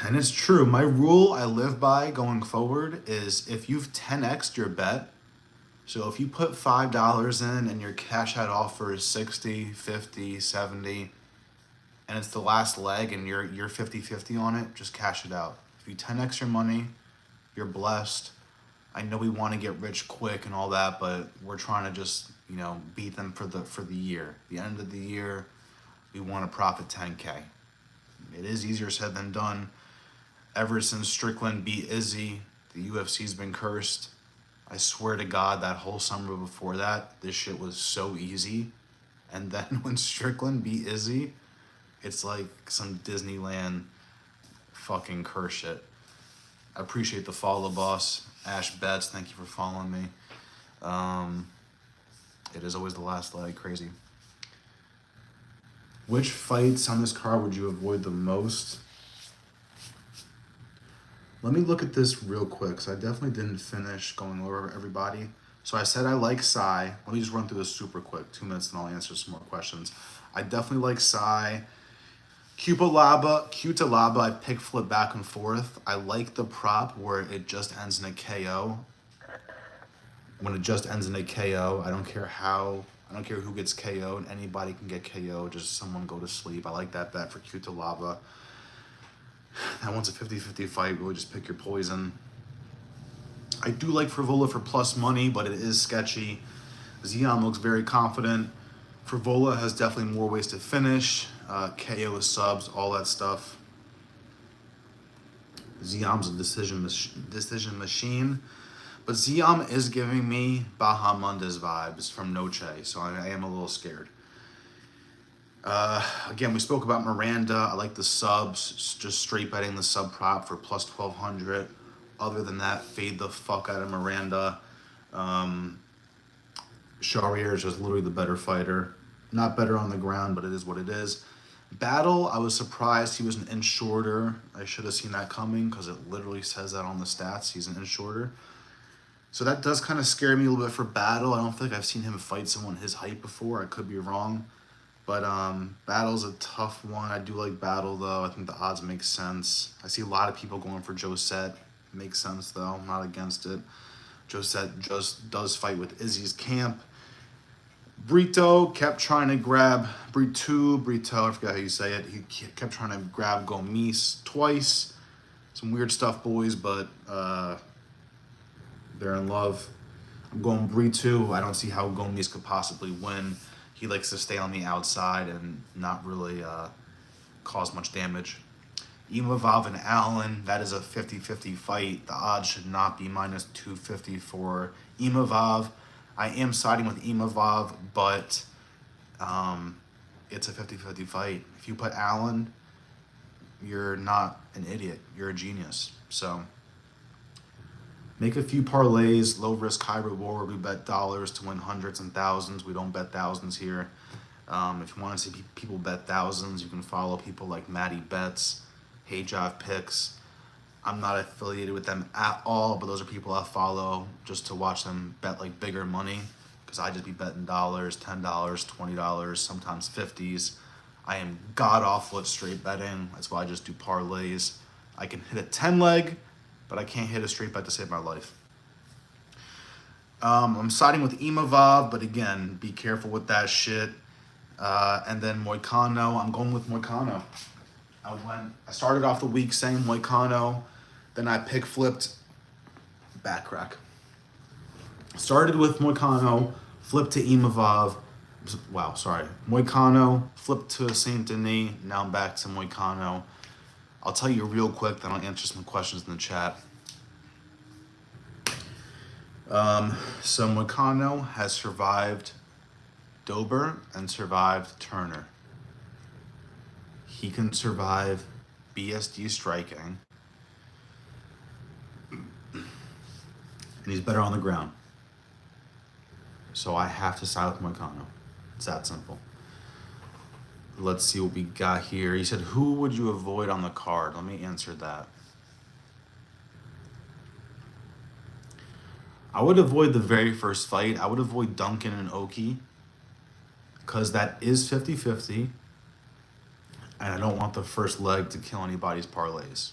A: And it's true. My rule I live by going forward is if you've 10x'd your bet, so if you put $5 in and your cash out offer is 60, 50, 70, and it's the last leg and you're 50-50 on it, just cash it out. If you 10x your money, you're blessed. I know we want to get rich quick and all that, but we're trying to just, beat them for the year. The end of the year, we want to profit 10K. It is easier said than done. Ever since Strickland beat Izzy, the UFC's been cursed. I swear to God, that whole summer before that, this shit was so easy. And then when Strickland beat Izzy, it's like some Disneyland fucking curse shit. I appreciate the follow, boss. Ash Betts, thank you for following me. It is always the last leg, crazy. Which fights on this card would you avoid the most? Let me look at this real quick, because I definitely didn't finish going over everybody. So I said I like Sai. Let me just run through this super quick. 2 minutes and I'll answer some more questions. I definitely like Sai. Cutelaba, I pick flip back and forth. I like the prop where it just ends in a KO. When it just ends in a KO, I don't care who gets KO'd. Anybody can get KO'd, just someone go to sleep. I like that bet for Cutelaba. That one's a 50-50 fight. Really just pick your poison. I do like Frivola for plus money, but it is sketchy. Ziam looks very confident. Frivola has definitely more ways to finish. KO subs, all that stuff. Ziam's a decision machine. But Ziam is giving me Bahamondes vibes from Noche, so I am a little scared. Again, we spoke about Miranda. I like the subs, just straight betting the sub prop for plus 1,200. Other than that, fade the fuck out of Miranda. Sharier is just literally the better fighter. Not better on the ground, but it is what it is. Battle, I was surprised he was an inch shorter. I should have seen that coming because it literally says that on the stats. He's an inch shorter. So that does kind of scare me a little bit for Battle. I don't think I've seen him fight someone his height before. I could be wrong. But Battle's a tough one. I do like Battle, though. I think the odds make sense. I see a lot of people going for Josette. Makes sense, though. I'm not against it. Josette just does fight with Izzy's camp. Brito kept trying to grab Brito, I forgot how you say it. He kept trying to grab Gomis twice. Some weird stuff, boys, but they're in love. I'm going Brito. I don't see how Gomis could possibly win. He likes to stay on the outside and not really cause much damage. Imavov and Allen, that is a 50-50 fight. The odds should not be minus 250 for Imavov. I am siding with Imavov, but it's a 50-50 fight. If you put Allen, you're not an idiot. You're a genius. So make a few parlays, low risk, high reward. We bet dollars to win hundreds and thousands. We don't bet thousands here. If you want to see people bet thousands, you can follow people like Matty Betts, Hey Jive Picks. I'm not affiliated with them at all, but those are people I follow just to watch them bet like bigger money, because I just be betting dollars, $10, $20, sometimes 50s. I am god awful at straight betting. That's why I just do parlays. I can hit a 10 leg, but I can't hit a straight bet to save my life. I'm siding with Imavov, but again, be careful with that shit. And then Moicano, I'm going with Moicano. I started off the week saying Moicano, then I pick flipped, back crack. Started with Moicano, flipped to Imavov. Moicano, flipped to Saint Denis. Now I'm back to Moicano. I'll tell you real quick, then I'll answer some questions in the chat. So Moicano has survived Dober and survived Turner. He can survive BSD striking. And he's better on the ground. So I have to side with Moicano. It's that simple. Let's see what we got here. He said, who would you avoid on the card? Let me answer that. I would avoid the very first fight. I would avoid Duncan and Oki, because that is 50-50. And I don't want the first leg to kill anybody's parlays.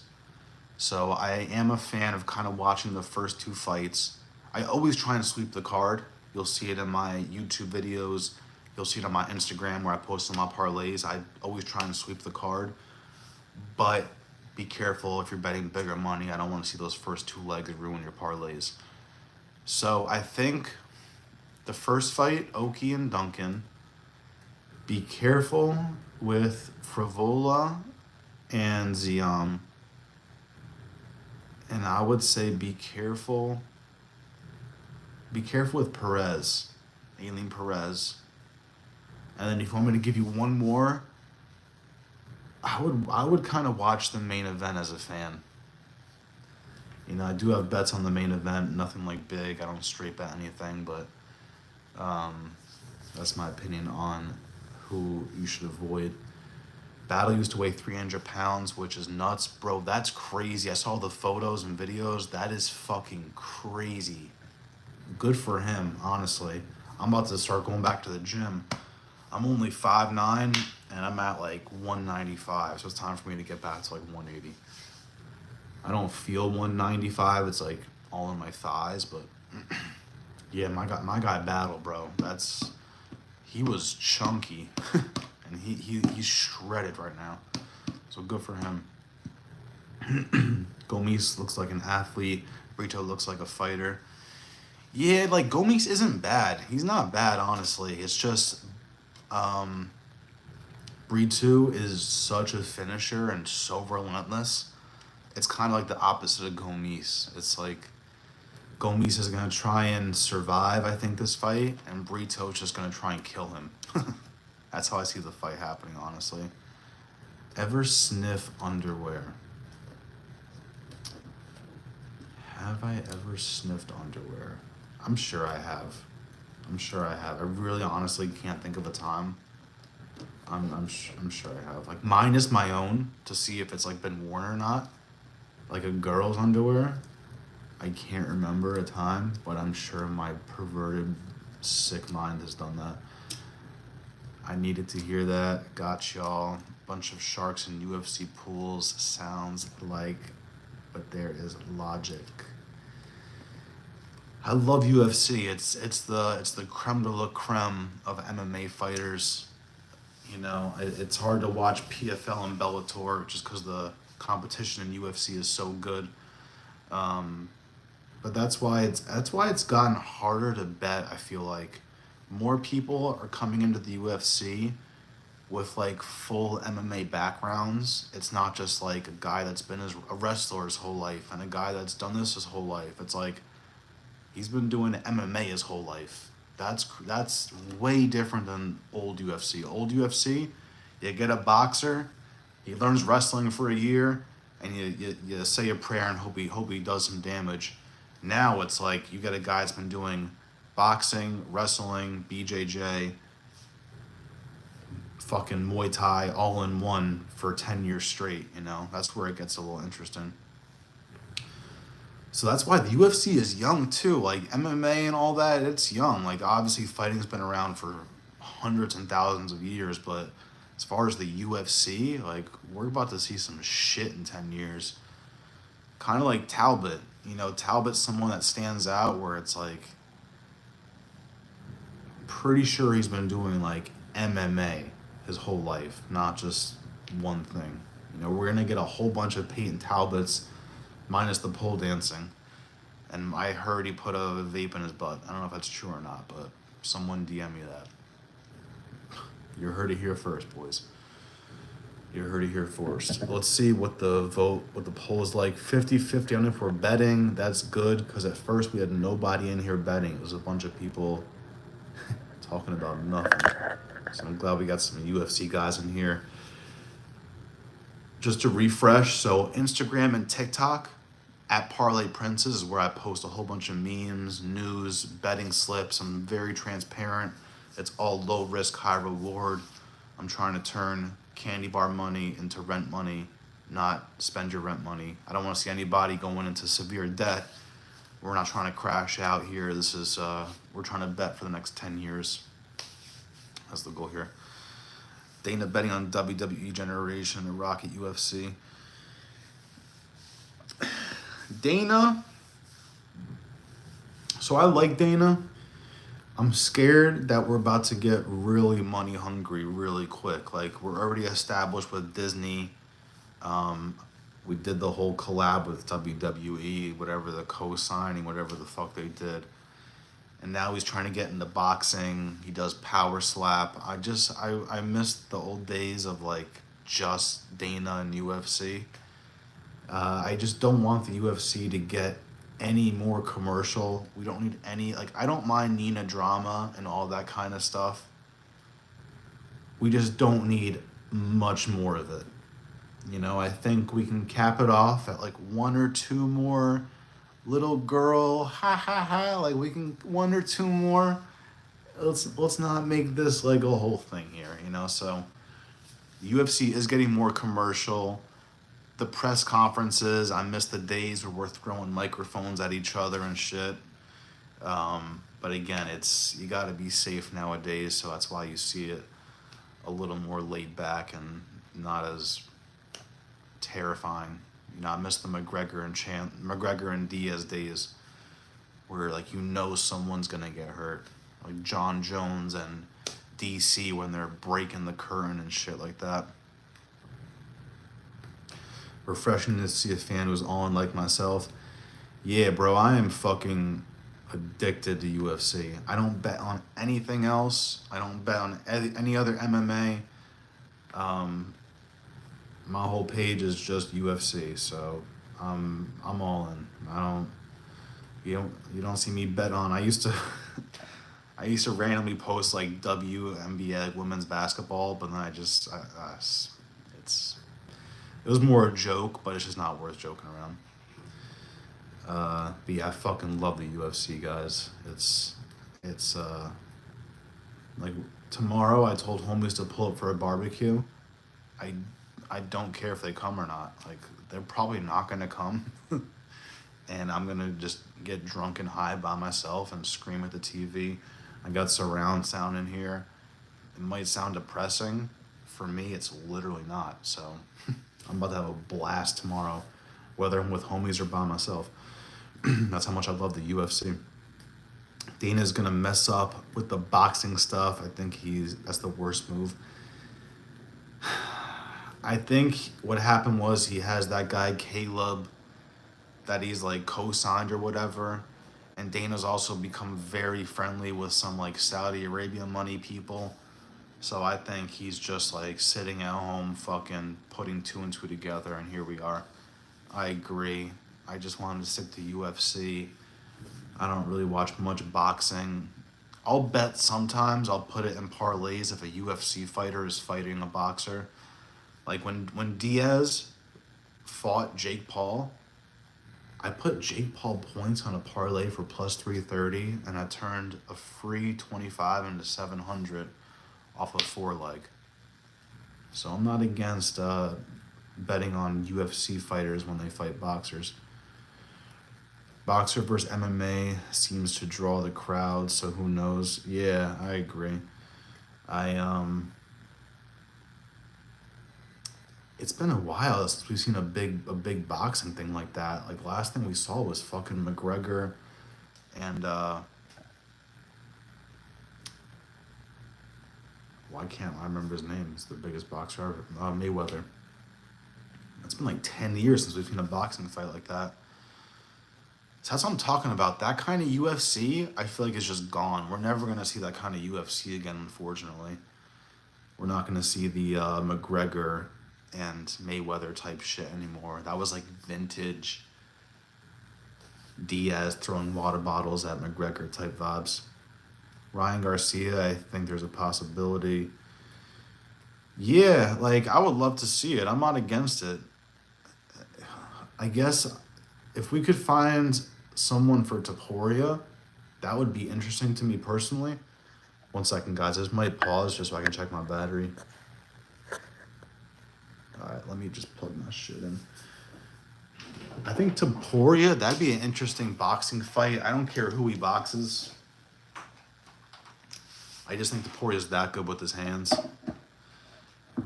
A: So I am a fan of kind of watching the first two fights. I always try and sweep the card. You'll see it in my YouTube videos. You'll see it on my Instagram where I post on my parlays. I always try and sweep the card. But be careful if you're betting bigger money. I don't want to see those first two legs ruin your parlays. So I think the first fight, Oki and Duncan. Be careful with Frivola and Ziam. And I would say be careful with Perez, Aileen Perez. And then if you want me to give you one more, I would kind of watch the main event as a fan. You know, I do have bets on the main event, nothing like big. I don't straight bet anything, but that's my opinion on who you should avoid. Battle used to weigh 300 pounds, which is nuts. Bro, that's crazy. I saw the photos and videos. That is fucking crazy. Good for him, honestly. I'm about to start going back to the gym. I'm only 5'9", and I'm at like 195, so it's time for me to get back to like 180. I don't feel 195. It's like all in my thighs, but yeah, my guy Battle, bro. He was chunky. And he's shredded right now. So good for him. Gomis looks like an athlete. Brito looks like a fighter. Yeah, like Gomis isn't bad. He's not bad, honestly. It's just Brito is such a finisher and so relentless. It's kind of like the opposite of Gomis. It's like Gomis is going to try and survive, I think, this fight, and Brito is just going to try and kill him. That's how I see the fight happening, honestly. Ever sniff underwear? Have I ever sniffed underwear? I'm sure I have. I really honestly can't think of a time. I'm sure I have. Like mine is my own to see if it's like been worn or not. Like a girl's underwear. I can't remember a time, but I'm sure my perverted, sick mind has done that. I needed to hear that. Got y'all. Bunch of sharks in UFC pools sounds like, but there is logic. I love UFC. It's the creme de la creme of MMA fighters. You know, it's hard to watch PFL and Bellator just because the competition in UFC is so good. Um, but that's why it's gotten harder to bet. I feel like more people are coming into the UFC with like full MMA backgrounds. It's not just like a guy that's been a wrestler his whole life and a guy that's done this his whole life. It's like he's been doing MMA his whole life. That's way different than old UFC. Old UFC, you get a boxer, he learns wrestling for a year, and you say a prayer and hope he does some damage. Now it's like you get a guy that's been doing boxing, wrestling, BJJ, fucking Muay Thai all in one for 10 years straight, you know? That's where it gets a little interesting. So that's why the UFC is young too. Like MMA and all that, it's young. Like obviously fighting's been around for hundreds and thousands of years, but as far as the UFC, like we're about to see some shit in 10 years. Kind of like Talbot. You know, Talbot's someone that stands out where it's like pretty sure he's been doing like MMA his whole life, not just one thing. You know, we're gonna get a whole bunch of Peyton Talbots minus the pole dancing. And I heard he put a vape in his butt. I don't know if that's true or not, but someone DM me that. You heard it here first, boys. You heard it here first. Let's see what the poll is like. 50-50 on if we're betting. That's good, because at first we had nobody in here betting. It was a bunch of people talking about nothing. So I'm glad we got some UFC guys in here. Just to refresh, so Instagram and TikTok at Parlay Princess is where I post a whole bunch of memes, news, betting slips. I'm very transparent. It's all low risk, high reward. I'm trying to turn candy bar money into rent money, not spend your rent money. I don't want to see anybody going into severe debt. We're not trying to crash out here. This is we're trying to bet for the next 10 years. That's the goal here. Dana betting on WWE Generation and Rocket UFC. Dana. So I like Dana. I'm scared that we're about to get really money hungry really quick. Like we're already established with Disney. We did the whole collab with WWE, whatever the co-signing, whatever the fuck they did. And now he's trying to get into boxing. He does power slap. I miss the old days of like just Dana and UFC. I just don't want the UFC to get any more commercial. We don't need any, like, I don't mind Nina drama and all that kind of stuff. We just don't need much more of it. You know, I think we can cap it off at like one or two more little girl, ha ha ha, like we can one or two more. Let's not make this like a whole thing here, you know? So the UFC is getting more commercial. The press conferences, I miss the days where we're throwing microphones at each other and shit. But again, you got to be safe nowadays, so that's why you see it a little more laid back and not as terrifying. You know, I miss the McGregor and Diaz days, where like someone's gonna get hurt, like John Jones and DC when they're breaking the curtain and shit like that. Refreshing to see a fan who's on like myself. Yeah, bro, I am fucking addicted to UFC. I don't bet on anything else. I don't bet on any other MMA. My whole page is just UFC, so I'm all in. You don't see me bet on. I used to randomly post like WNBA women's basketball, but then it was more a joke, but it's just not worth joking around. But yeah, I fucking love the UFC, guys. It's Like tomorrow, I told homies to pull up for a barbecue. I I don't care if they come or not. Like they're probably not gonna come, and I'm gonna just get drunk and high by myself and scream at the TV. I got surround sound in here. It might sound depressing. For me, it's literally not. So I'm about to have a blast tomorrow, whether I'm with homies or by myself. That's how much I love the UFC. Dana's gonna mess up with the boxing stuff. I think that's the worst move. I think what happened was he has that guy Caleb that he's like co-signed or whatever, and Dana's also become very friendly with some like Saudi Arabia money people. So I think he's just like sitting at home, fucking putting two and two together, and here we are. I agree. I just wanted to stick to UFC. I don't really watch much boxing. I'll bet sometimes. I'll put it in parlays if a UFC fighter is fighting a boxer. Like when Diaz fought Jake Paul, I put Jake Paul points on a parlay for plus 330, and I turned a free 25 into 700 off of 4 leg. So I'm not against betting on UFC fighters when they fight boxers. Boxer versus MMA seems to draw the crowd, so who knows? Yeah, I agree. I It's been a while since we've seen a big boxing thing like that. Like last thing we saw was fucking McGregor and why can't I remember his name? He's the biggest boxer ever. Mayweather. It's been like 10 years since we've seen a boxing fight like that. So that's what I'm talking about. That kind of UFC, I feel like is just gone. We're never gonna see that kind of UFC again, unfortunately. We're not gonna see the McGregor and Mayweather type shit anymore. That was like vintage Diaz throwing water bottles at McGregor type vibes. Ryan Garcia, I think there's a possibility. Yeah, like I would love to see it. I'm not against it. I guess if we could find someone for Taporia, that would be interesting to me personally. 1 second, guys. This might pause just so I can check my battery. Alright, let me just plug my shit in. I think Taporia, that'd be an interesting boxing fight. I don't care who he boxes. I just think Taporia's that good with his hands.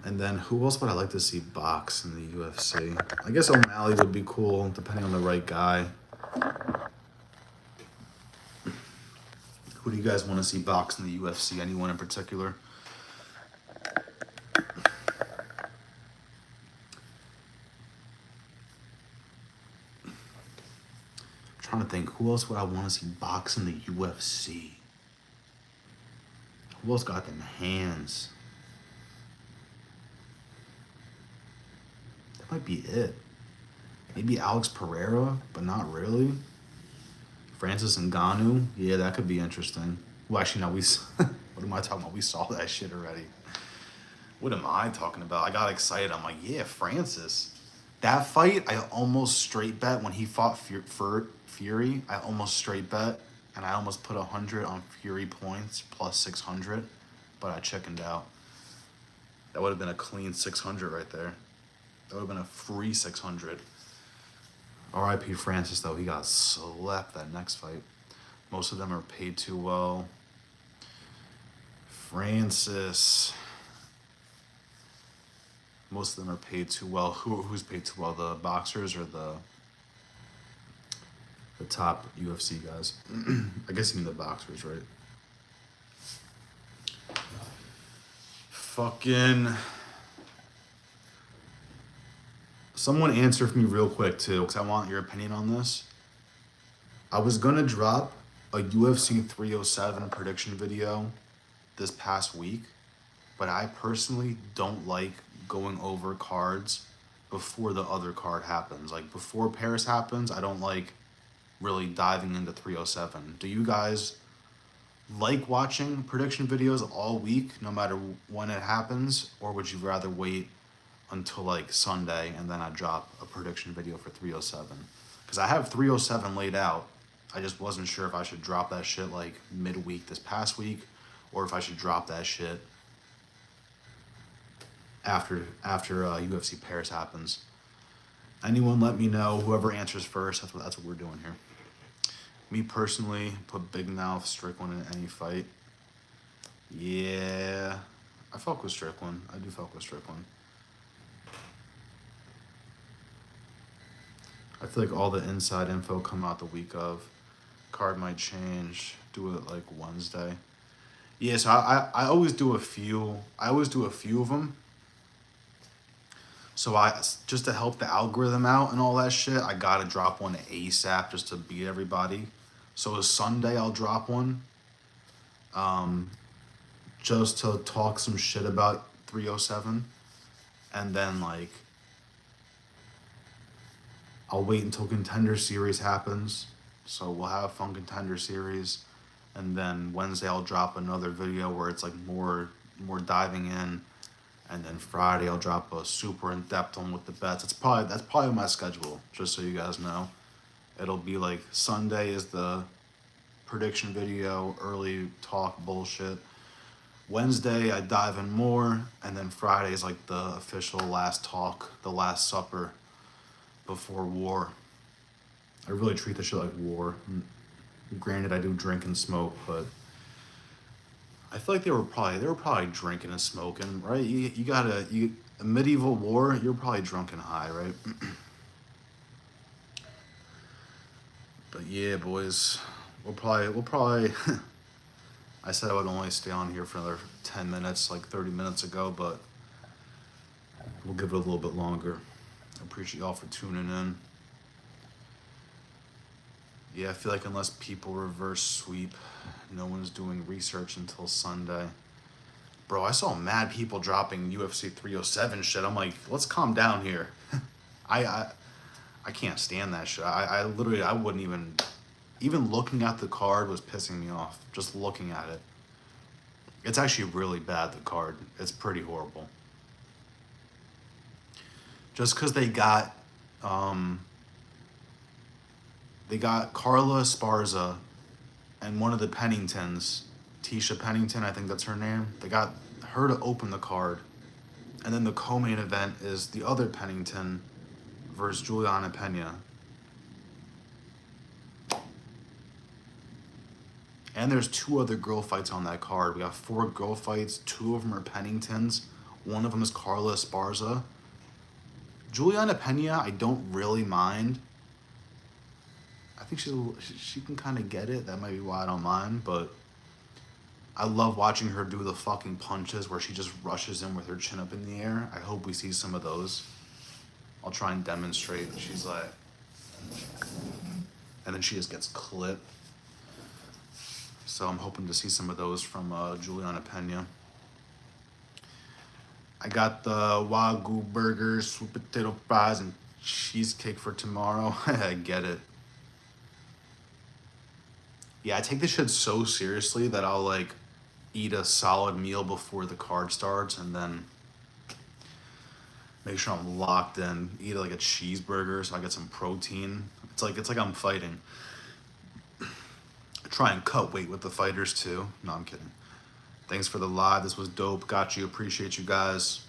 A: And then who else would I like to see box in the UFC? I guess O'Malley would be cool, depending on the right guy. Who do you guys want to see box in the UFC? Anyone in particular? I'm trying to think, who else would I want to see box in the UFC? Who else got them hands? That might be it. Maybe Alex Pereira, but not really. Francis Ngannou, yeah, that could be interesting. Well, actually, no, what am I talking about? We saw that shit already. What am I talking about? I got excited. I'm like, yeah, Francis. That fight, I almost straight bet when he fought Fury. I almost straight bet, and I almost put 100 on Fury points plus 600, but I chickened out. That would have been a clean 600 right there. That would have been a free 600. R.I.P. Francis, though. He got slept that next fight. Most of them are paid too well. Francis. Most of them are paid too well. Who's paid too well? The boxers or the top UFC guys? I guess you mean the boxers, right? Fucking... Someone answer for me real quick, too, because I want your opinion on this. I was going to drop a UFC 307 prediction video this past week, but I personally don't like going over cards before the other card happens. Like, before Paris happens, I don't like really diving into 307. Do you guys like watching prediction videos all week, no matter when it happens, or would you rather wait until like Sunday and then I drop a prediction video for 307? Because I have 307 laid out. I just wasn't sure if I should drop that shit like midweek this past week or if I should drop that shit after UFC Paris happens. Anyone let me know. Whoever answers first, that's what we're doing here. Me personally, put Big Mouth Strickland in any fight. Yeah, I fuck with Strickland. I do fuck with Strickland. I feel like all the inside info come out the week of. Card might change. Do it like Wednesday. Yeah, so I always do a few. I always do a few of them. So just to help the algorithm out and all that shit, I gotta drop one ASAP just to beat everybody. So Sunday I'll drop one. Just to talk some shit about 307, and then like I'll wait until Contender Series happens. So we'll have a fun Contender Series, and then Wednesday I'll drop another video where it's like more diving in, and then Friday I'll drop a super in-depth one with the bets. That's probably my schedule, just so you guys know. It'll be like Sunday is the prediction video, early talk bullshit. Wednesday I dive in more, and then Friday is like the official last talk, the last supper before war. I really treat this shit like war. Granted, I do drink and smoke, but I feel like they were probably drinking and smoking, right? A medieval war, you're probably drunk and high, right? But yeah, boys, we'll probably I said I would only stay on here for another 10 minutes, like 30 minutes ago, but we'll give it a little bit longer. I appreciate y'all for tuning in. Yeah, I feel like unless people reverse sweep, no one's doing research until Sunday. Bro, I saw mad people dropping UFC 307 shit. I'm like, let's calm down here. I can't stand that shit. I literally, I wouldn't even looking at the card was pissing me off. Just looking at it. It's actually really bad, the card. It's pretty horrible. Just because they got Carla Esparza and one of the Penningtons, Tisha Pennington, I think that's her name. They got her to open the card. And then the co-main event is the other Pennington versus Juliana Pena. And there's 2 other girl fights on that card. We got 4 girl fights. 2 of them are Penningtons. One of them is Carla Esparza. Juliana Pena, I don't really mind. I think she can kind of get it. That might be why I don't mind. But I love watching her do the fucking punches where she just rushes in with her chin up in the air. I hope we see some of those. I'll try and demonstrate. She's like... And then she just gets clipped. So I'm hoping to see some of those from Juliana Pena. I got the Wagyu burgers, sweet potato fries, and cheesecake for tomorrow. I get it. Yeah, I take this shit so seriously that I'll like eat a solid meal before the card starts and then make sure I'm locked in. Eat like a cheeseburger so I get some protein. It's like I'm fighting. Try and cut weight with the fighters too. No, I'm kidding. Thanks for the live. This was dope. Got you. Appreciate you guys.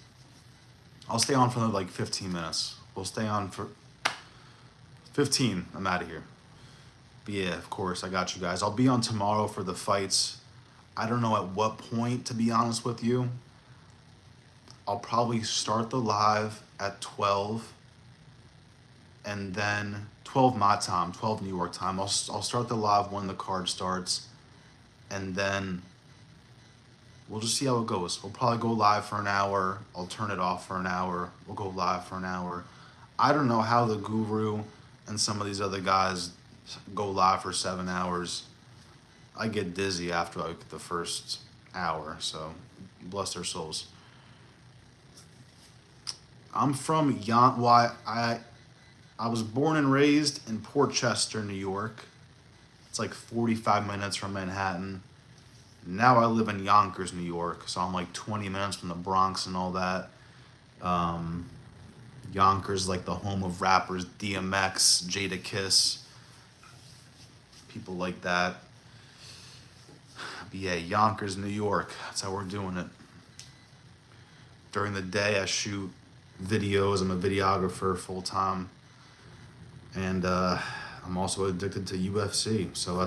A: I'll stay on for like 15 minutes. We'll stay on for 15. I'm out of here. But yeah, of course, I got you guys. I'll be on tomorrow for the fights. I don't know at what point, to be honest with you. I'll probably start the live at 12. And then 12 my time, 12 New York time. I'll start the live when the card starts. And then we'll just see how it goes. We'll probably go live for an hour. I'll turn it off for an hour. We'll go live for an hour. I don't know how the Guru and some of these other guys go live for 7 hours. I get dizzy after like the first hour, so bless their souls. I'm from I was born and raised in Port Chester, New York. It's like 45 minutes from Manhattan. Now I live in Yonkers, New York, so I'm like 20 minutes from the Bronx and all that. Yonkers is like the home of rappers DMX, Jadakiss, people like that. But yeah, Yonkers, New York. That's how we're doing it. During the day, I shoot videos. I'm a videographer full time, and I'm also addicted to UFC. So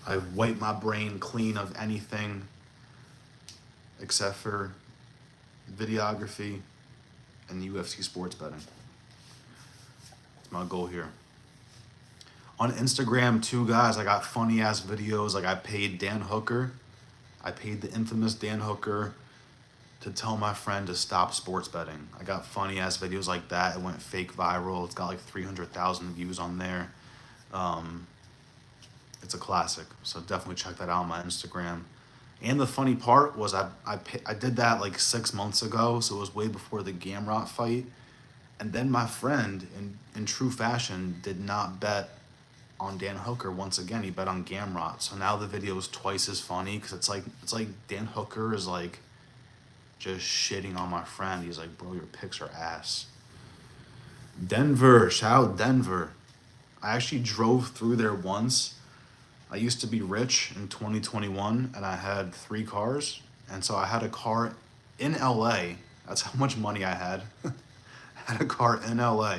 A: I wipe my brain clean of anything except for videography and UFC sports betting. That's my goal here. On Instagram too, guys, I got funny ass videos. Like I paid Dan Hooker. I paid the infamous Dan Hooker to tell my friend to stop sports betting. I got funny ass videos like that. It went fake viral. It's got like 300,000 views on there. It's a classic. So definitely check that out on my Instagram. And the funny part was I did that like 6 months ago. So it was way before the Gamrot fight. And then my friend, in true fashion, did not bet on Dan Hooker once again. He bet on Gamrot. So now the video is twice as funny because it's like Dan Hooker is like just shitting on my friend. He's like, bro, your picks are ass. Denver, shout out Denver. I actually drove through there once. I used to be rich in 2021 and I had 3 cars. And so I had a car in LA. That's how much money I had. I had a car in LA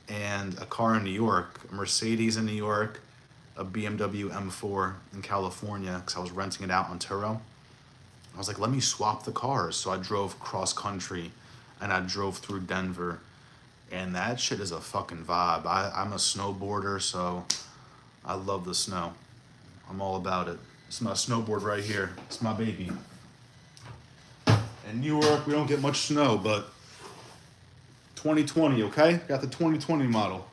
A: and a car in New York, a Mercedes in New York, a BMW M4 in California because I was renting it out on Turo. I was like, let me swap the cars. So I drove cross country and I drove through Denver. And that shit is a fucking vibe. I'm a snowboarder, so I love the snow. I'm all about it. It's my snowboard right here. It's my baby. In New York, we don't get much snow, but 2020, okay? Got the 2020 model.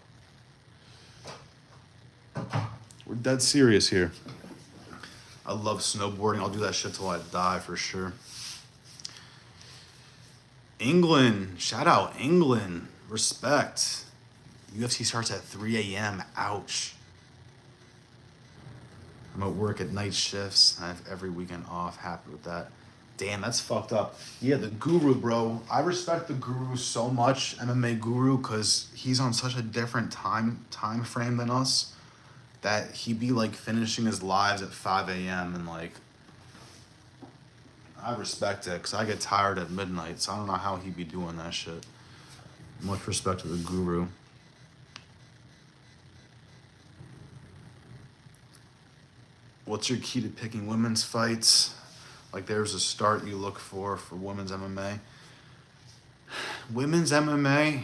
A: We're dead serious here. I love snowboarding. I'll do that shit till I die for sure. England. Shout out England. Respect. UFC starts at 3 a.m. Ouch. I'm at work at night shifts. I have every weekend off. Happy with that. Damn, that's fucked up. Yeah, the Guru, bro. I respect the Guru so much, MMA Guru, because he's on such a different time frame than us. That he be like finishing his lives at 5 a.m. and like, I respect it because I get tired at midnight, so I don't know how he be doing that shit. Much respect to the Guru. What's your key to picking women's fights? Like there's a start you look for women's MMA. Women's MMA,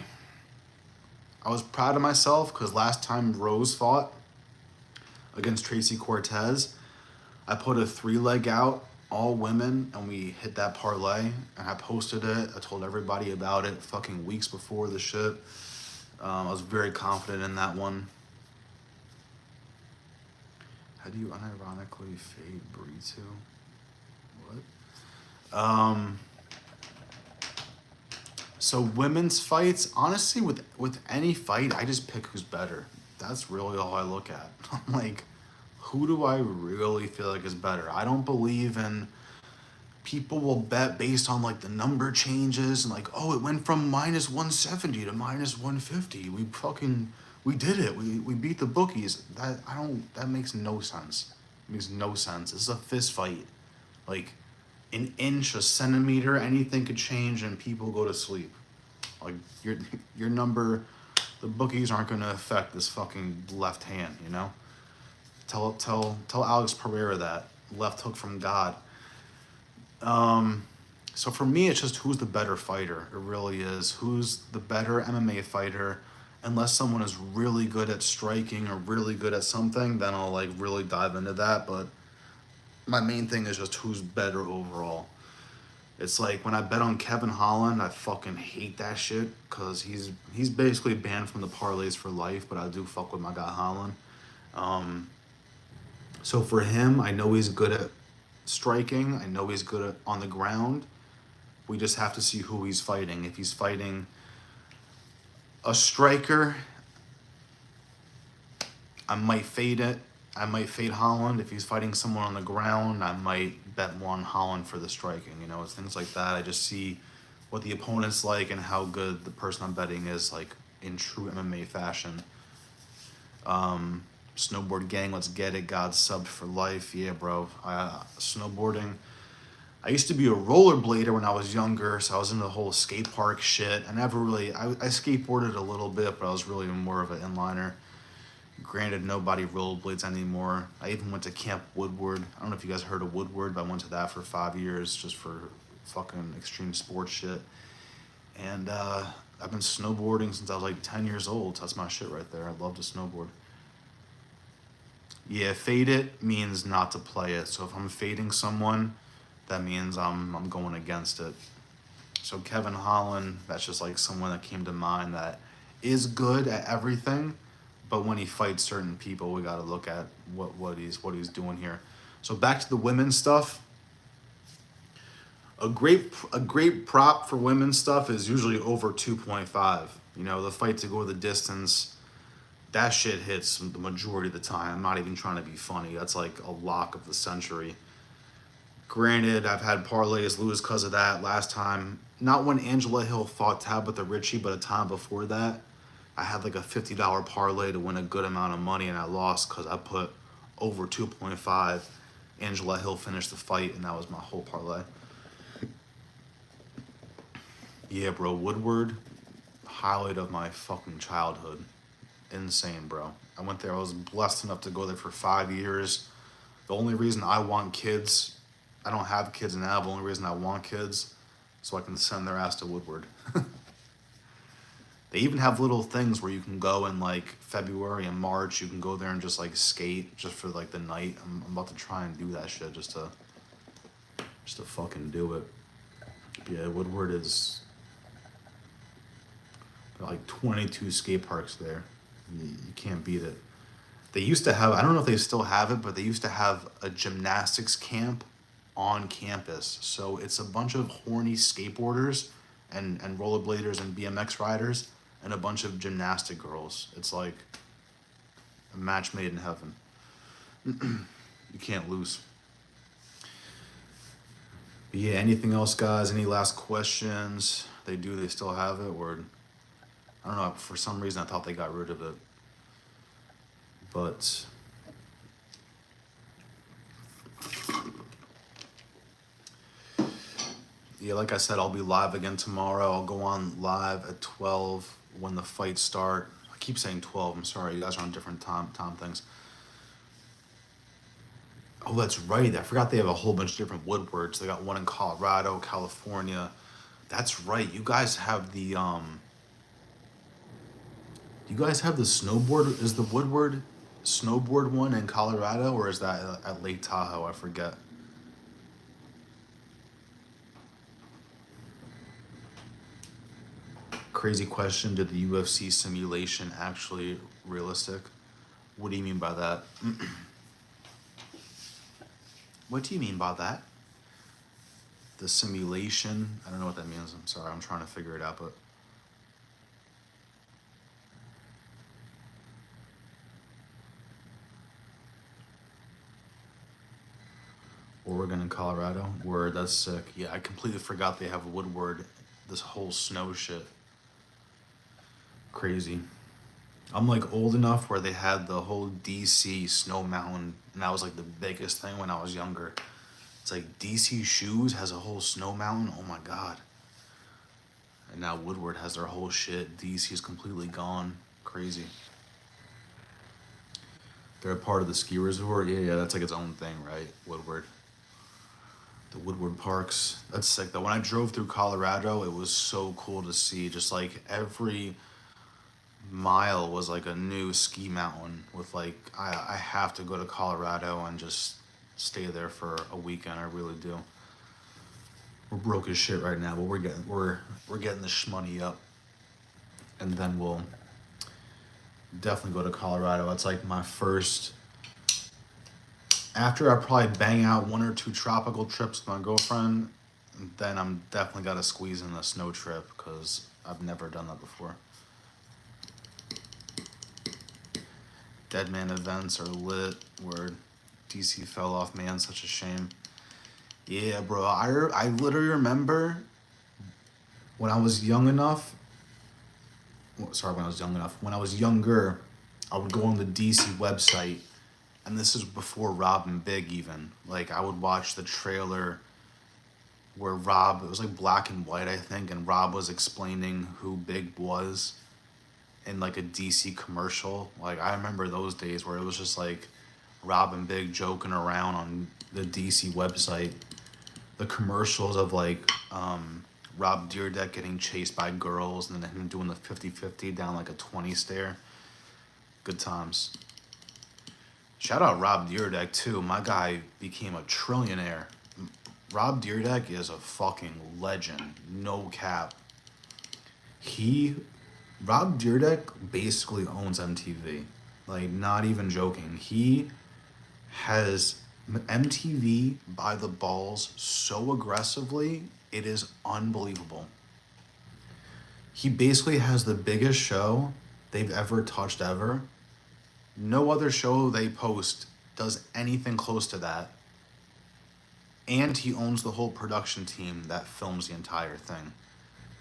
A: I was proud of myself because last time Rose fought against Tracy Cortez, I put a 3-leg out, all women, and we hit that parlay, and I posted it. I told everybody about it fucking weeks before the shit. I was very confident in that one. How do you unironically fade Brito? What? So women's fights, honestly, with any fight, I just pick who's better. That's really all I look at. I'm like, who do I really feel like is better? I don't believe in people will bet based on like the number changes and like, oh, it went from minus 170 to minus 150. We did it. We beat the bookies. That makes no sense. It makes no sense. This is a fist fight. Like an inch, a centimeter, anything could change and people go to sleep. Like your number, the bookies aren't gonna affect this fucking left hand, you know? Tell Alex Pereira that. Left hook from God. So for me, it's just who's the better fighter. It really is. Who's the better MMA fighter? Unless someone is really good at striking or really good at something, then I'll like really dive into that. But my main thing is just who's better overall. It's like when I bet on Kevin Holland, I fucking hate that shit because he's basically banned from the parlays for life, but I do fuck with my guy Holland. So for him, I know he's good at striking. I know he's good at on the ground. We just have to see who he's fighting. If he's fighting a striker, I might fade it. I might fade Holland. If he's fighting someone on the ground, I might bet more on Holland for the striking. You know, it's things like that. I just see what the opponent's like and how good the person I'm betting is, like in true MMA fashion. Snowboard gang, let's get it. God subbed for life. Yeah, bro. Snowboarding. I used to be a rollerblader when I was younger, so I was into the whole skate park shit. I skateboarded a little bit, but I was really more of an inliner. Granted, nobody rollerblades anymore. I even went to Camp Woodward. I don't know if you guys heard of Woodward, but I went to that for 5 years just for fucking extreme sports shit. And I've been snowboarding since I was like 10 years old. So that's my shit right there. I love to snowboard. Yeah, fade it means not to play it. So if I'm fading someone, that means I'm going against it. So Kevin Holland, that's just like someone that came to mind that is good at everything, but when he fights certain people, we got to look at what he's doing here. So back to the women's stuff. A great prop for women's stuff is usually over 2.5. You know, the fight to go the distance, that shit hits the majority of the time. I'm not even trying to be funny. That's like a lock of the century. Granted, I've had parlays lose because of that last time. Not when Angela Hill fought Tabitha Ritchie, but a time before that. I had like a $50 parlay to win a good amount of money, and I lost because I put over 2.5. Angela Hill finished the fight, and that was my whole parlay. Yeah, bro, Woodward, highlight of my fucking childhood. Insane, bro. I went there. I was blessed enough to go there for 5 years. The only reason I want kids, I don't have kids now, but the only reason I want kids, so I can send their ass to Woodward. They even have little things where you can go in like February and March. You can go there and just like skate just for like the night. I'm about to try and do that shit just to fucking do it. Yeah, Woodward is like 22 skate parks there. You can't beat it. They used to have, I don't know if they still have it, but they used to have a gymnastics camp on campus. So it's a bunch of horny skateboarders and rollerbladers and BMX riders and a bunch of gymnastic girls. It's like a match made in heaven. You can't lose. But yeah, anything else, guys? Any last questions? They still have it? Or, I don't know, for some reason I thought they got rid of it. But yeah, like I said, I'll be live again tomorrow. I'll go on live at 12 when the fights start. I keep saying 12. I'm sorry, you guys are on different time things. Oh, that's right. I forgot they have a whole bunch of different Woodwards. They got one in Colorado, California. That's right. You guys have the snowboard? Is the Woodward snowboard one in Colorado, or is that at Lake Tahoe? I forget. Crazy question. Did the UFC simulation actually realistic? What do you mean by that? What do you mean by that? The simulation? I don't know what that means. I'm sorry. I'm trying to figure it out, but Oregon and Colorado. Word, that's sick. Yeah, I completely forgot they have Woodward. This whole snow shit. Crazy. I'm like old enough where they had the whole DC Snow Mountain, and that was like the biggest thing when I was younger. It's like DC Shoes has a whole snow mountain. Oh my god. And now Woodward has their whole shit. DC is completely gone. Crazy. They're a part of the ski resort. Yeah, that's like its own thing, right? Woodward. The Woodward Parks. That's sick though. When I drove through Colorado, it was so cool to see. Just like every mile was like a new ski mountain with like, I have to go to Colorado and just stay there for a weekend. I really do. We're broke as shit right now, but we're getting the shmoney up, and then we'll definitely go to Colorado. It's like my first, after I probably bang out 1 or 2 tropical trips with my girlfriend, then I'm definitely got to squeeze in a snow trip because I've never done that before. Deadman events are lit. Word. DC fell off, man. Such a shame. Yeah, bro. I literally remember when I was young enough. When I was young enough. When I was younger, I would go on the DC website, and this is before Rob and Big even. Like, I would watch the trailer where Rob, it was like black and white, I think, and Rob was explaining who Big was in like a DC commercial. Like, I remember those days where it was just like Rob and Big joking around on the DC website. The commercials of like Rob Deerdeck getting chased by girls and then him doing the 50-50 down like a 20 stair. Good times. Shout out Rob Deerdeck too. My guy became a trillionaire. Rob Deerdeck is a fucking legend. No cap. Rob Deerdeck basically owns MTV. Like, not even joking. He has MTV by the balls so aggressively, it is unbelievable. He basically has the biggest show they've ever touched ever. No other show they post does anything close to that. And he owns the whole production team that films the entire thing.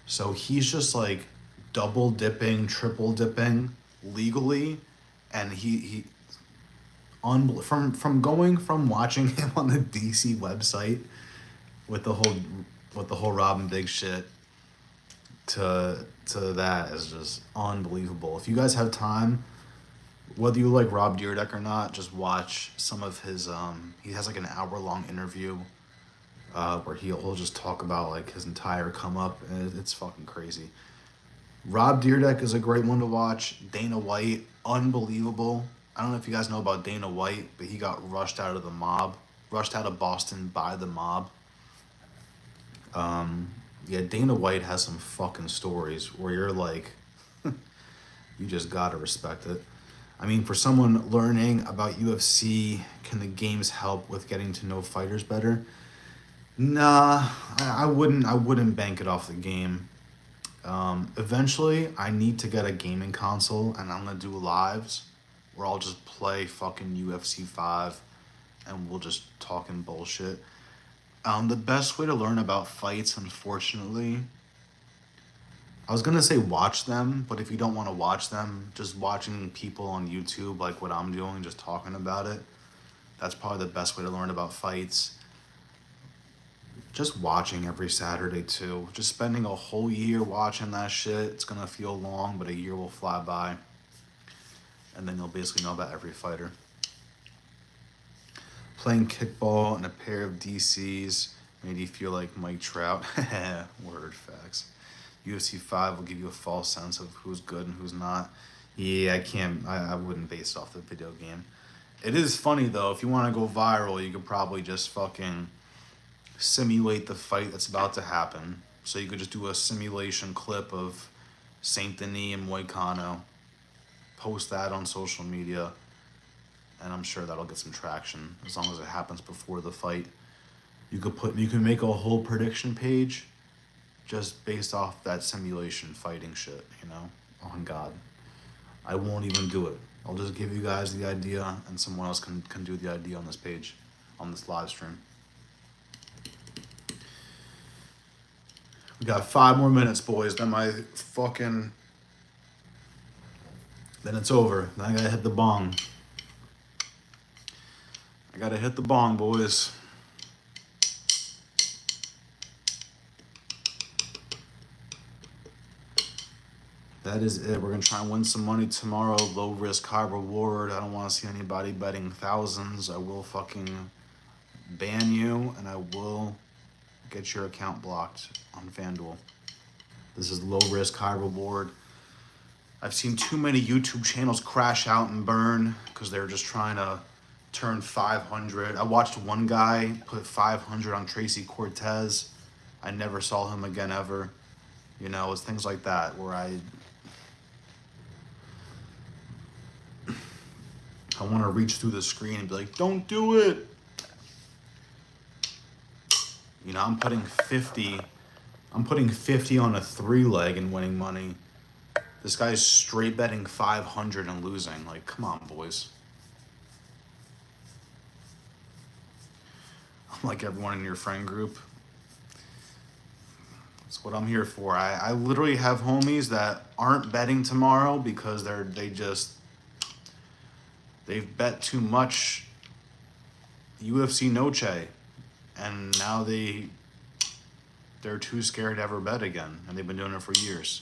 A: So he's just like double dipping, triple dipping legally, and from watching him on the DC website with the whole Robin Big shit to that is just unbelievable. If you guys have time, whether you like Rob Deerdeck or not, just watch some of his he has like an hour-long interview where he'll just talk about like his entire come up, and it's fucking crazy. Rob Deerdeck is a great one to watch. Dana White, unbelievable. I don't know if you guys know about Dana White, but he got rushed out of Boston by the mob. Yeah, Dana White has some fucking stories where you're like, you just gotta respect it. I mean, for someone learning about UFC, can the games help with getting to know fighters better? Nah, I wouldn't bank it off the game. Eventually, I need to get a gaming console, and I'm gonna do lives where I'll just play fucking UFC 5, and we'll just talking bullshit. The best way to learn about fights, unfortunately, I was gonna say watch them, but if you don't want to watch them, just watching people on YouTube, like what I'm doing, just talking about it, that's probably the best way to learn about fights. Just watching every Saturday too. Just spending a whole year watching that shit. It's gonna feel long, but a year will fly by. And then you'll basically know about every fighter. Playing kickball in a pair of DCs made you feel like Mike Trout. Word facts. UFC 5 will give you a false sense of who's good and who's not. Yeah, I wouldn't base it off the video game. It is funny though, if you want to go viral, you could probably just fucking simulate the fight that's about to happen. So you could just do a simulation clip of Saint Denis and Moicano, post that on social media, and I'm sure that'll get some traction as long as it happens before the fight. You can make a whole prediction page just based off that simulation fighting shit, you know? On God. I won't even do it. I'll just give you guys the idea, and someone else can do the idea on this page, on this live stream. We got 5 more minutes, boys. Then it's over. Then I gotta hit the bong. Boys. That is it. We're gonna try and win some money tomorrow. Low risk, high reward. I don't want to see anybody betting thousands. I will fucking ban you, and I will get your account blocked on FanDuel. This is low risk, high reward. I've seen too many YouTube channels crash out and burn because they're just trying to turn 500. I watched one guy put 500 on Tracy Cortez. I never saw him again ever. You know, it's things like that where I want to reach through the screen and be like, don't do it. You know, I'm putting 50 on a 3-leg and winning money. This guy's straight betting 500 and losing. Like, come on, boys. I'm like everyone in your friend group. That's what I'm here for. I literally have homies that aren't betting tomorrow because they just They've bet too much UFC Noche, and now they're too scared to ever bet again, and they've been doing it for years.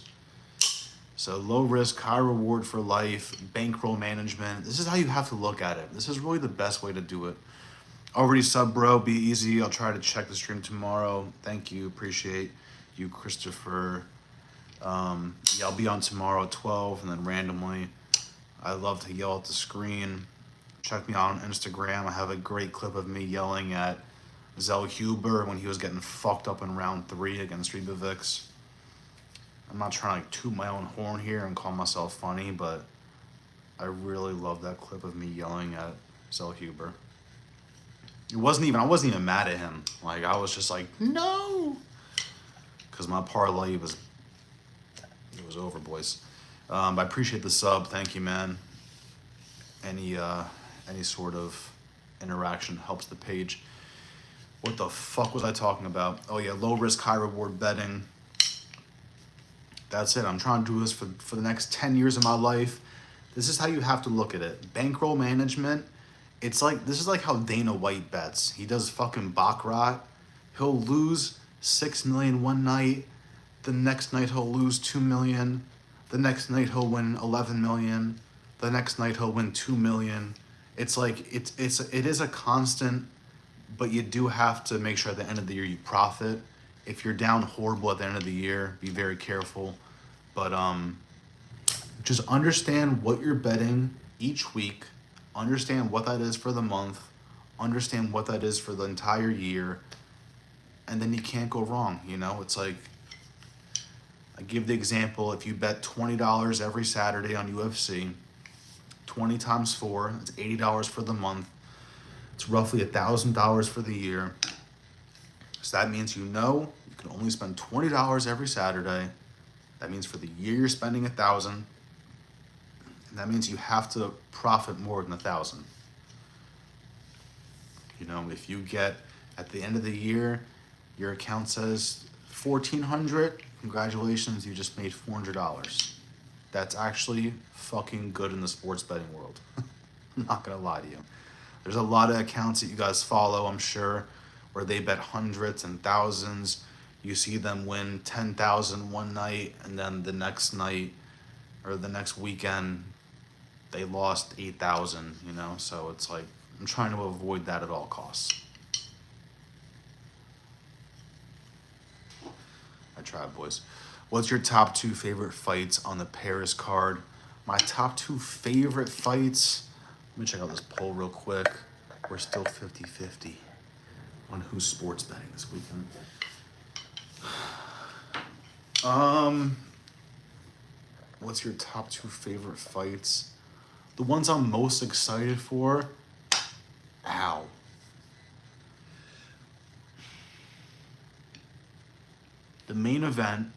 A: So low risk, high reward for life, bankroll management. This is how you have to look at it. This is really the best way to do it. Already sub, bro. Be easy. I'll try to check the stream tomorrow. Thank you. Appreciate you, Christopher. Yeah, I'll be on tomorrow at 12, and then randomly. I love to yell at the screen. Check me out on Instagram. I have a great clip of me yelling at Zell Huber when he was getting fucked up in round 3 against Ribovics. I'm not trying to like toot my own horn here and call myself funny, but I really love that clip of me yelling at Zell Huber. I wasn't even mad at him. Like, I was just like, no, because my parlay was over, boys. I appreciate the sub. Thank you, man. Any sort of interaction helps the page. What the fuck was I talking about? Oh yeah, low risk, high reward betting. That's it. I'm trying to do this for the next 10 years of my life. This is how you have to look at it. Bankroll management. This is like how Dana White bets. He does fucking baccarat. He'll lose 6 million one night. The next night he'll lose 2 million. The next night he'll win 11 million. The next night he'll win 2 million. It's like it is a constant, but you do have to make sure at the end of the year you profit. If you're down horrible at the end of the year, be very careful. But just understand what you're betting each week. Understand what that is for the month. Understand what that is for the entire year. And then you can't go wrong, you know? It's like, I give the example, if you bet $20 every Saturday on UFC, 20 times 4, it's $80 for the month. It's roughly $1,000 for the year. So that means you can only spend $20 every Saturday. That means for the year you're spending $1,000. And that means you have to profit more than $1,000. You know, if you get at the end of the year, your account says $1,400, congratulations, you just made $400. That's actually fucking good in the sports betting world. I'm not gonna lie to you. There's a lot of accounts that you guys follow, I'm sure, where they bet hundreds and thousands. You see them win 10,000 one night, and then the next night or the next weekend, they lost 8,000, you know? So it's like, I'm trying to avoid that at all costs. I tried, boys. What's your top 2 favorite fights on the Paris card? My top 2 favorite fights, let me check out this poll real quick. We're still 50-50 on who's sports betting this weekend. What's your top 2 favorite fights? The ones I'm most excited for? Ow. The main event,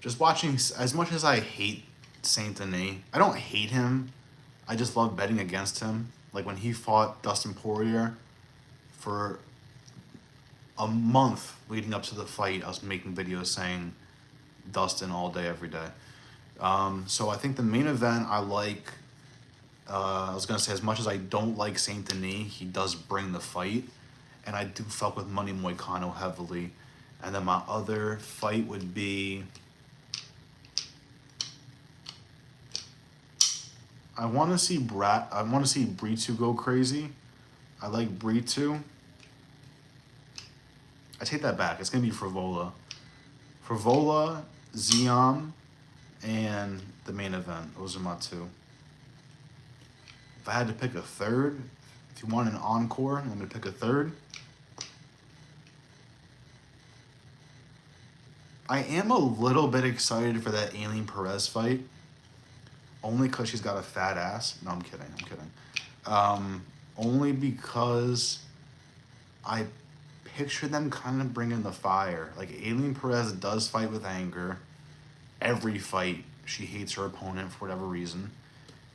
A: just watching, as much as I hate Saint Denis, I don't hate him, I just love betting against him. Like when he fought Dustin Poirier, for a month leading up to the fight, I was making videos saying Dustin all day, every day. So I think the main event I like, I was going to say, as much as I don't like Saint Denis, he does bring the fight. And I do fuck with Money Moicano heavily. And then my other fight would be, I want to see Brito go crazy. I like Brito. I take that back. It's going to be Frivola. Frivola, Zion, and the main event. Those are my 2. If I had to pick a third, if you want an encore, I'm going to pick a third. I am a little bit excited for that Aileen Perez fight. Only because she's got a fat ass. No, I'm kidding. Only because I picture them kind of bringing the fire. Like, Aileen Perez does fight with anger. Every fight, she hates her opponent for whatever reason.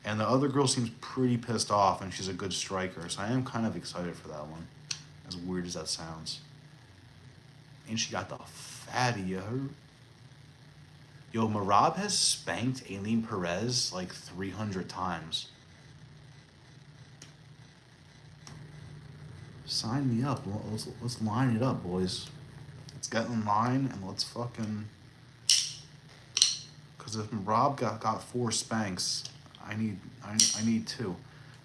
A: And the other girl seems pretty pissed off, and she's a good striker. So I am kind of excited for that one, as weird as that sounds. And she got the fatty, yo. Yo, Merab has spanked Aileen Perez like 300 times. Sign me up. Let's line it up, boys. Let's get in line and let's fucking. Because if Rob got 4 spanks, I need 2.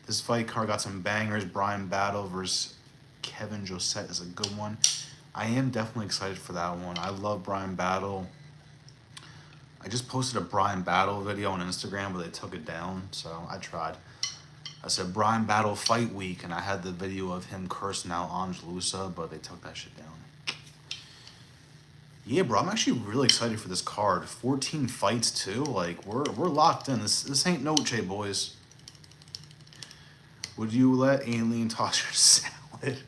A: This fight card got some bangers. Brian Battle versus Kevin Josette is a good one. I am definitely excited for that one. I love Brian Battle. I just posted a Brian Battle video on Instagram, but they took it down, so I tried. I said Brian Battle Fight Week, and I had the video of him cursing out Angelusa, but they took that shit down. Yeah, bro, I'm actually really excited for this card. 14 fights too. Like we're locked in. This ain't Noche, boys. Would you let Alien toss your salad?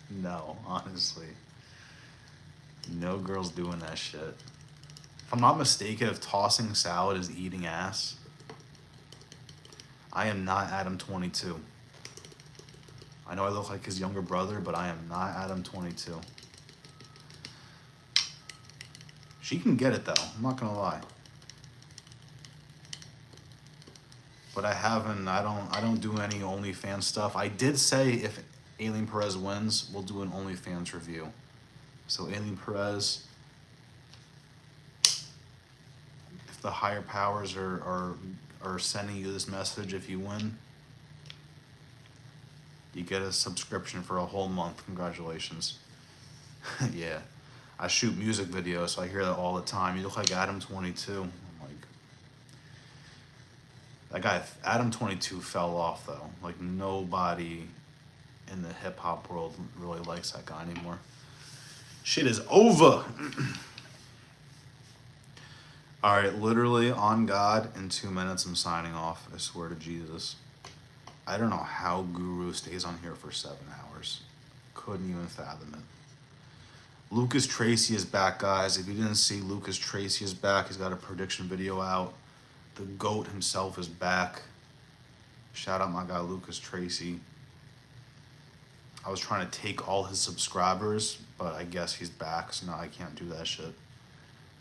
A: No, honestly. No girls doing that shit. If I'm not mistaken, if tossing salad is eating ass, I am not Adam 22. I know I look like his younger brother, but I am not Adam 22. She can get it though, I'm not gonna lie. But I don't do any OnlyFans stuff. I did say if Alien Perez wins, we'll do an OnlyFans review. So Alien Perez, if the higher powers are sending you this message, if you win, you get a subscription for a whole month. Congratulations. Yeah. I shoot music videos, so I hear that all the time. You look like Adam 22. I'm like, that guy, Adam 22 fell off though. Like nobody in the hip hop world really likes that guy anymore. Shit is over. All right, literally on God, in 2 minutes I'm signing off. I swear to Jesus. I don't know how Guru stays on here for 7 hours. Couldn't even fathom it. Lucas Tracy is back, guys. If you didn't see, Lucas Tracy is back. He's got a prediction video out. The GOAT himself is back. Shout out my guy, Lucas Tracy. I was trying to take all his subscribers, but I guess he's back, so now I can't do that shit.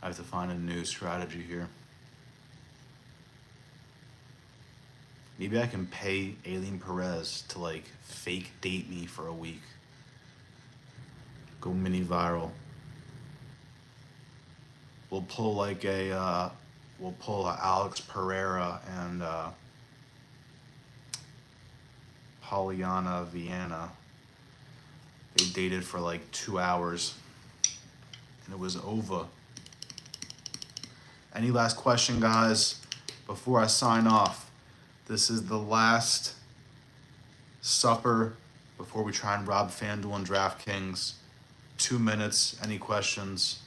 A: I have to find a new strategy here. Maybe I can pay Alien Perez to like fake date me for a week. Go mini viral. We'll pull like a, Alex Pereira and Pollyanna Viana. They dated for like 2 hours and it was over. Any last question, guys, before I sign off? This is the last supper before we try and rob FanDuel and DraftKings. 2 minutes. Any questions?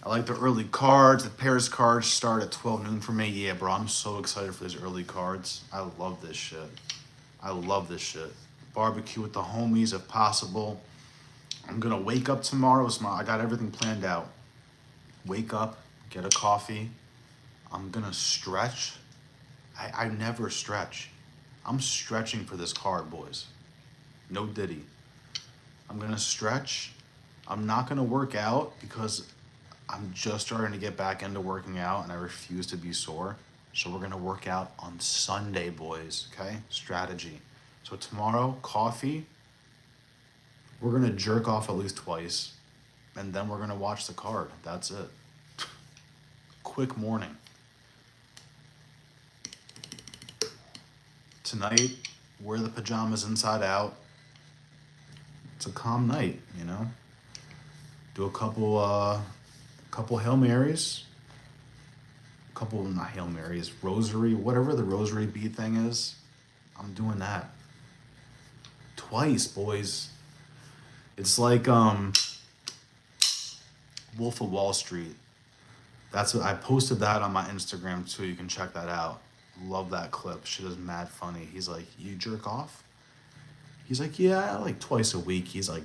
A: I like the early cards. The pairs cards start at 12 noon for me. Yeah, bro, I'm so excited for these early cards. I love this shit. I love this shit. Barbecue with the homies if possible. I'm gonna wake up tomorrow. I got everything planned out. Wake up, get a coffee. I'm gonna stretch. I never stretch. I'm stretching for this card, boys. No diddy. I'm gonna stretch. I'm not gonna work out because I'm just starting to get back into working out and I refuse to be sore. So we're gonna work out on Sunday, boys, okay? Strategy. So tomorrow, coffee. We're gonna jerk off at least twice and then we're gonna watch the card. That's it. Quick morning. Tonight, wear the pajamas inside out. It's a calm night, you know? Do a couple Hail Marys. Not Hail Marys, rosary, whatever the rosary bead thing is. I'm doing that. Twice, boys. It's like Wolf of Wall Street. That's what I posted that on my Instagram too. You can check that out. Love that clip. Shit is mad funny. He's like, you jerk off? He's like, yeah, like twice a week. He's like,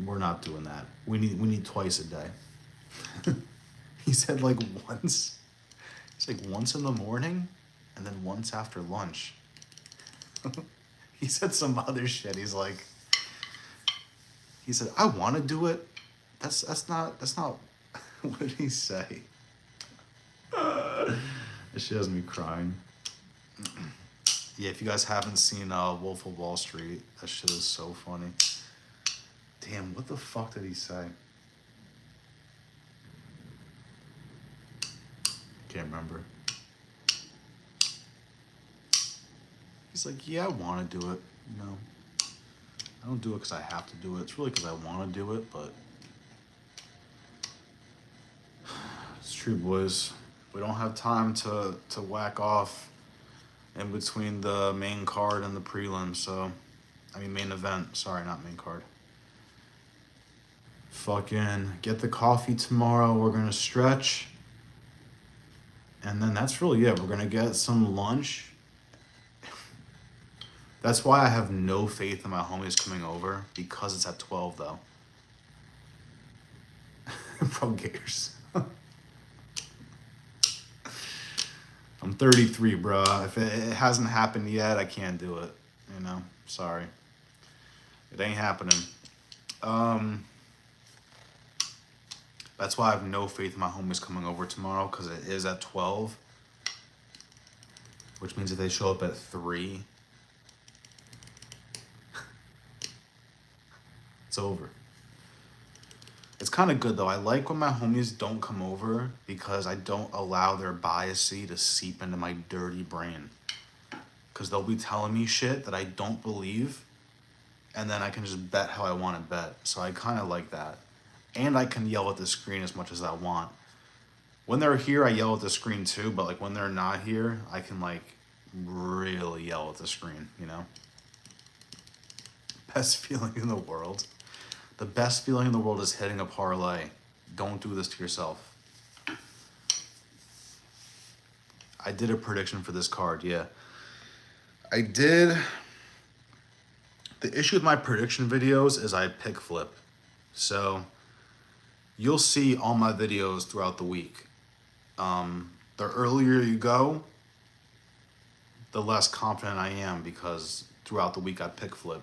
A: we're not doing that. We need twice a day. He said like once. It's like once in the morning and then once after lunch. He said some other shit. He said, I want to do it. That's not what did he say? She has me crying. Yeah, if you guys haven't seen Wolf of Wall Street, that shit is so funny. Damn, what the fuck did he say? Can't remember. He's like, yeah, I want to do it. You know, I don't do it because I have to do it. It's really because I want to do it, but it's true, boys. We don't have time to whack off in between the main card and the prelim, so... I mean, main event. Sorry, not main card. Fucking get the coffee tomorrow. We're going to stretch. And then that's really it. We're going to get some lunch. That's why I have no faith in my homies coming over, because it's at 12, though. Bro, Gators. I'm 33, bro. If it hasn't happened yet, I can't do it. You know? Sorry. It ain't happening. That's why I have no faith in my homies coming over tomorrow, because it is at 12. Which means if they show up at 3, it's over. It's kind of good, though. I like when my homies don't come over, because I don't allow their biasy to seep into my dirty brain. Because they'll be telling me shit that I don't believe, and then I can just bet how I want to bet. So I kind of like that. And I can yell at the screen as much as I want. When they're here, I yell at the screen too, but like when they're not here, I can like really yell at the screen, you know? Best feeling in the world. The best feeling in the world is hitting a parlay. Don't do this to yourself. I did a prediction for this card, yeah. I did. The issue with my prediction videos is I pick flip. So you'll see all my videos throughout the week. The earlier you go, the less confident I am, because throughout the week I pick flip.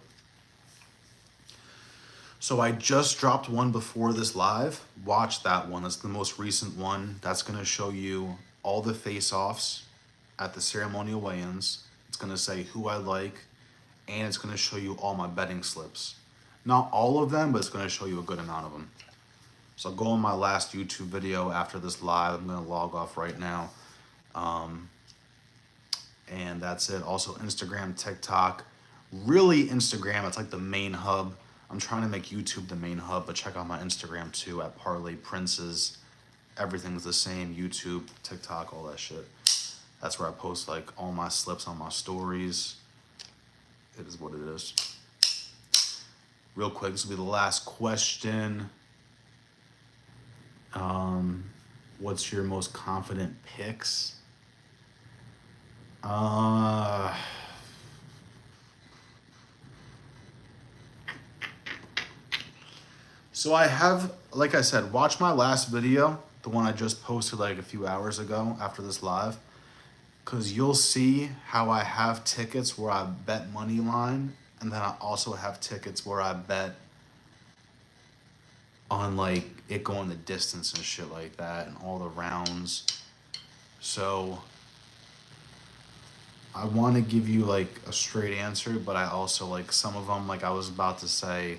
A: So I just dropped one before this live. Watch that one. That's the most recent one. That's going to show you all the face-offs at the ceremonial weigh-ins. It's going to say who I like, and it's going to show you all my betting slips. Not all of them, but it's going to show you a good amount of them. So I'll go on my last YouTube video after this live. I'm going to log off right now. And that's it. Also Instagram, TikTok. Really Instagram, it's like the main hub. I'm trying to make YouTube the main hub, but check out my Instagram too at Parlay Princes. Everything's the same. YouTube, TikTok, all that shit. That's where I post like all my slips on my stories. It is what it is. Real quick, this will be the last question. What's your most confident picks? So I have, like I said, watch my last video, the one I just posted like a few hours ago after this live, because you'll see how I have tickets where I bet money line, and then I also have tickets where I bet on like it going the distance and shit like that and all the rounds. So I want to give you like a straight answer, but I also like some of them, like I was about to say,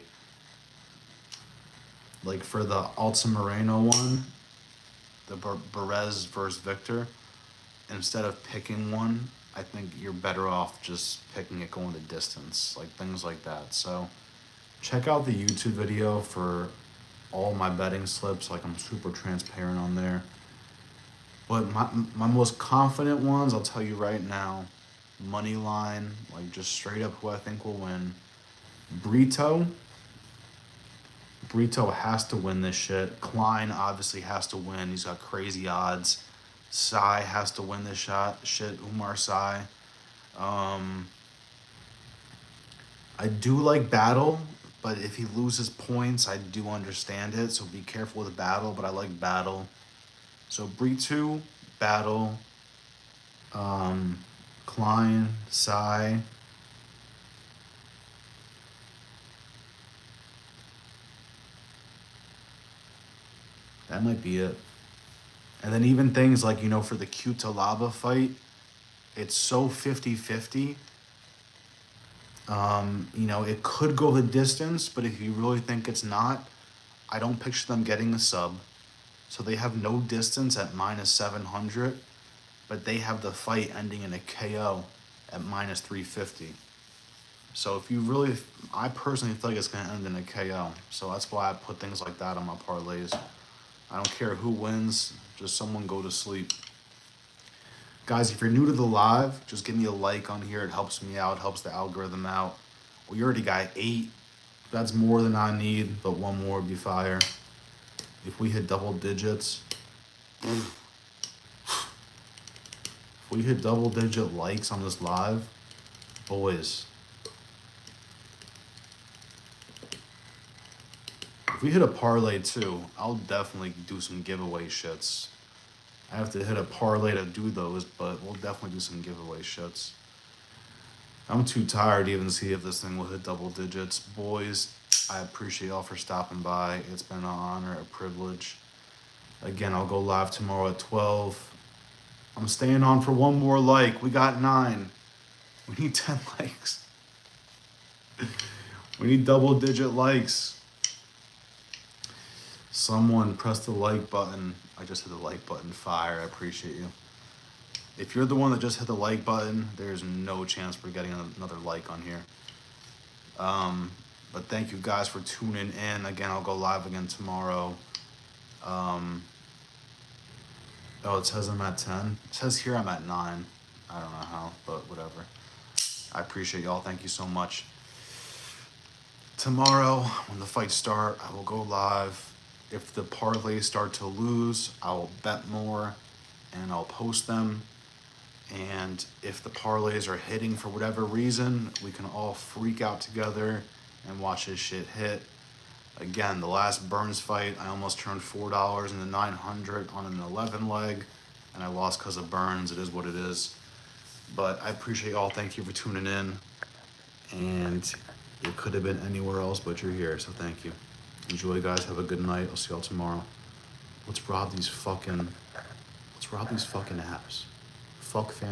A: like for the Alta Moreno one, the Perez versus Victor, instead of picking one, I think you're better off just picking it going the distance, like things like that. So check out the YouTube video for all my betting slips. Like I'm super transparent on there. But my most confident ones, I'll tell you right now, money line, like just straight up who I think will win. Brito has to win this shit. Klein obviously has to win. He's got crazy odds. Sai has to win this shit. Umar Sai. I do like Battle, but if he loses points, I do understand it. So be careful with Battle, but I like Battle. So Brito, Battle, Klein, Sai. That might be it. And then even things like, for the Cutelaba fight, it's so 50-50. It could go the distance, but if you really think it's not, I don't picture them getting a sub. So they have no distance at minus 700, but they have the fight ending in a KO at minus 350. So if you really, I personally think it's going to end in a KO. So that's why I put things like that on my parlays. I don't care who wins, just someone go to sleep. Guys, if you're new to the live, just give me a like on here. It helps me out, helps the algorithm out. We already got 8. That's more than I need, but one more would be fire. If we hit double digits, if we hit double digit likes on this live, boys, if we hit a parlay too, I'll definitely do some giveaway shits. I have to hit a parlay to do those, but we'll definitely do some giveaway shits. I'm too tired to even see if this thing will hit double digits. Boys, I appreciate y'all for stopping by. It's been an honor, a privilege. Again, I'll go live tomorrow at 12. I'm staying on for one more like. We got 9. We need 10 likes. We need double digit likes. Someone press the like button. I just hit the like button. Fire. I appreciate you. If you're the one that just hit the like button, there's no chance we're getting another like on here. But thank you guys for tuning in. Again, I'll go live again tomorrow. Oh, it says I'm at 10. It says here I'm at 9. I don't know how, but whatever. I appreciate y'all. Thank you so much. Tomorrow, when the fights start, I will go live. If the parlays start to lose, I will bet more and I'll post them. And if the parlays are hitting for whatever reason, we can all freak out together and watch this shit hit. Again, the last Burns fight, I almost turned $4 into 900 on an 11 leg, and I lost because of Burns. It is what it is. But I appreciate y'all. Thank you for tuning in. And it could have been anywhere else, but you're here, so thank you. Enjoy, guys. Have a good night. I'll see y'all tomorrow. Let's rob these fucking apps. Fuck fan.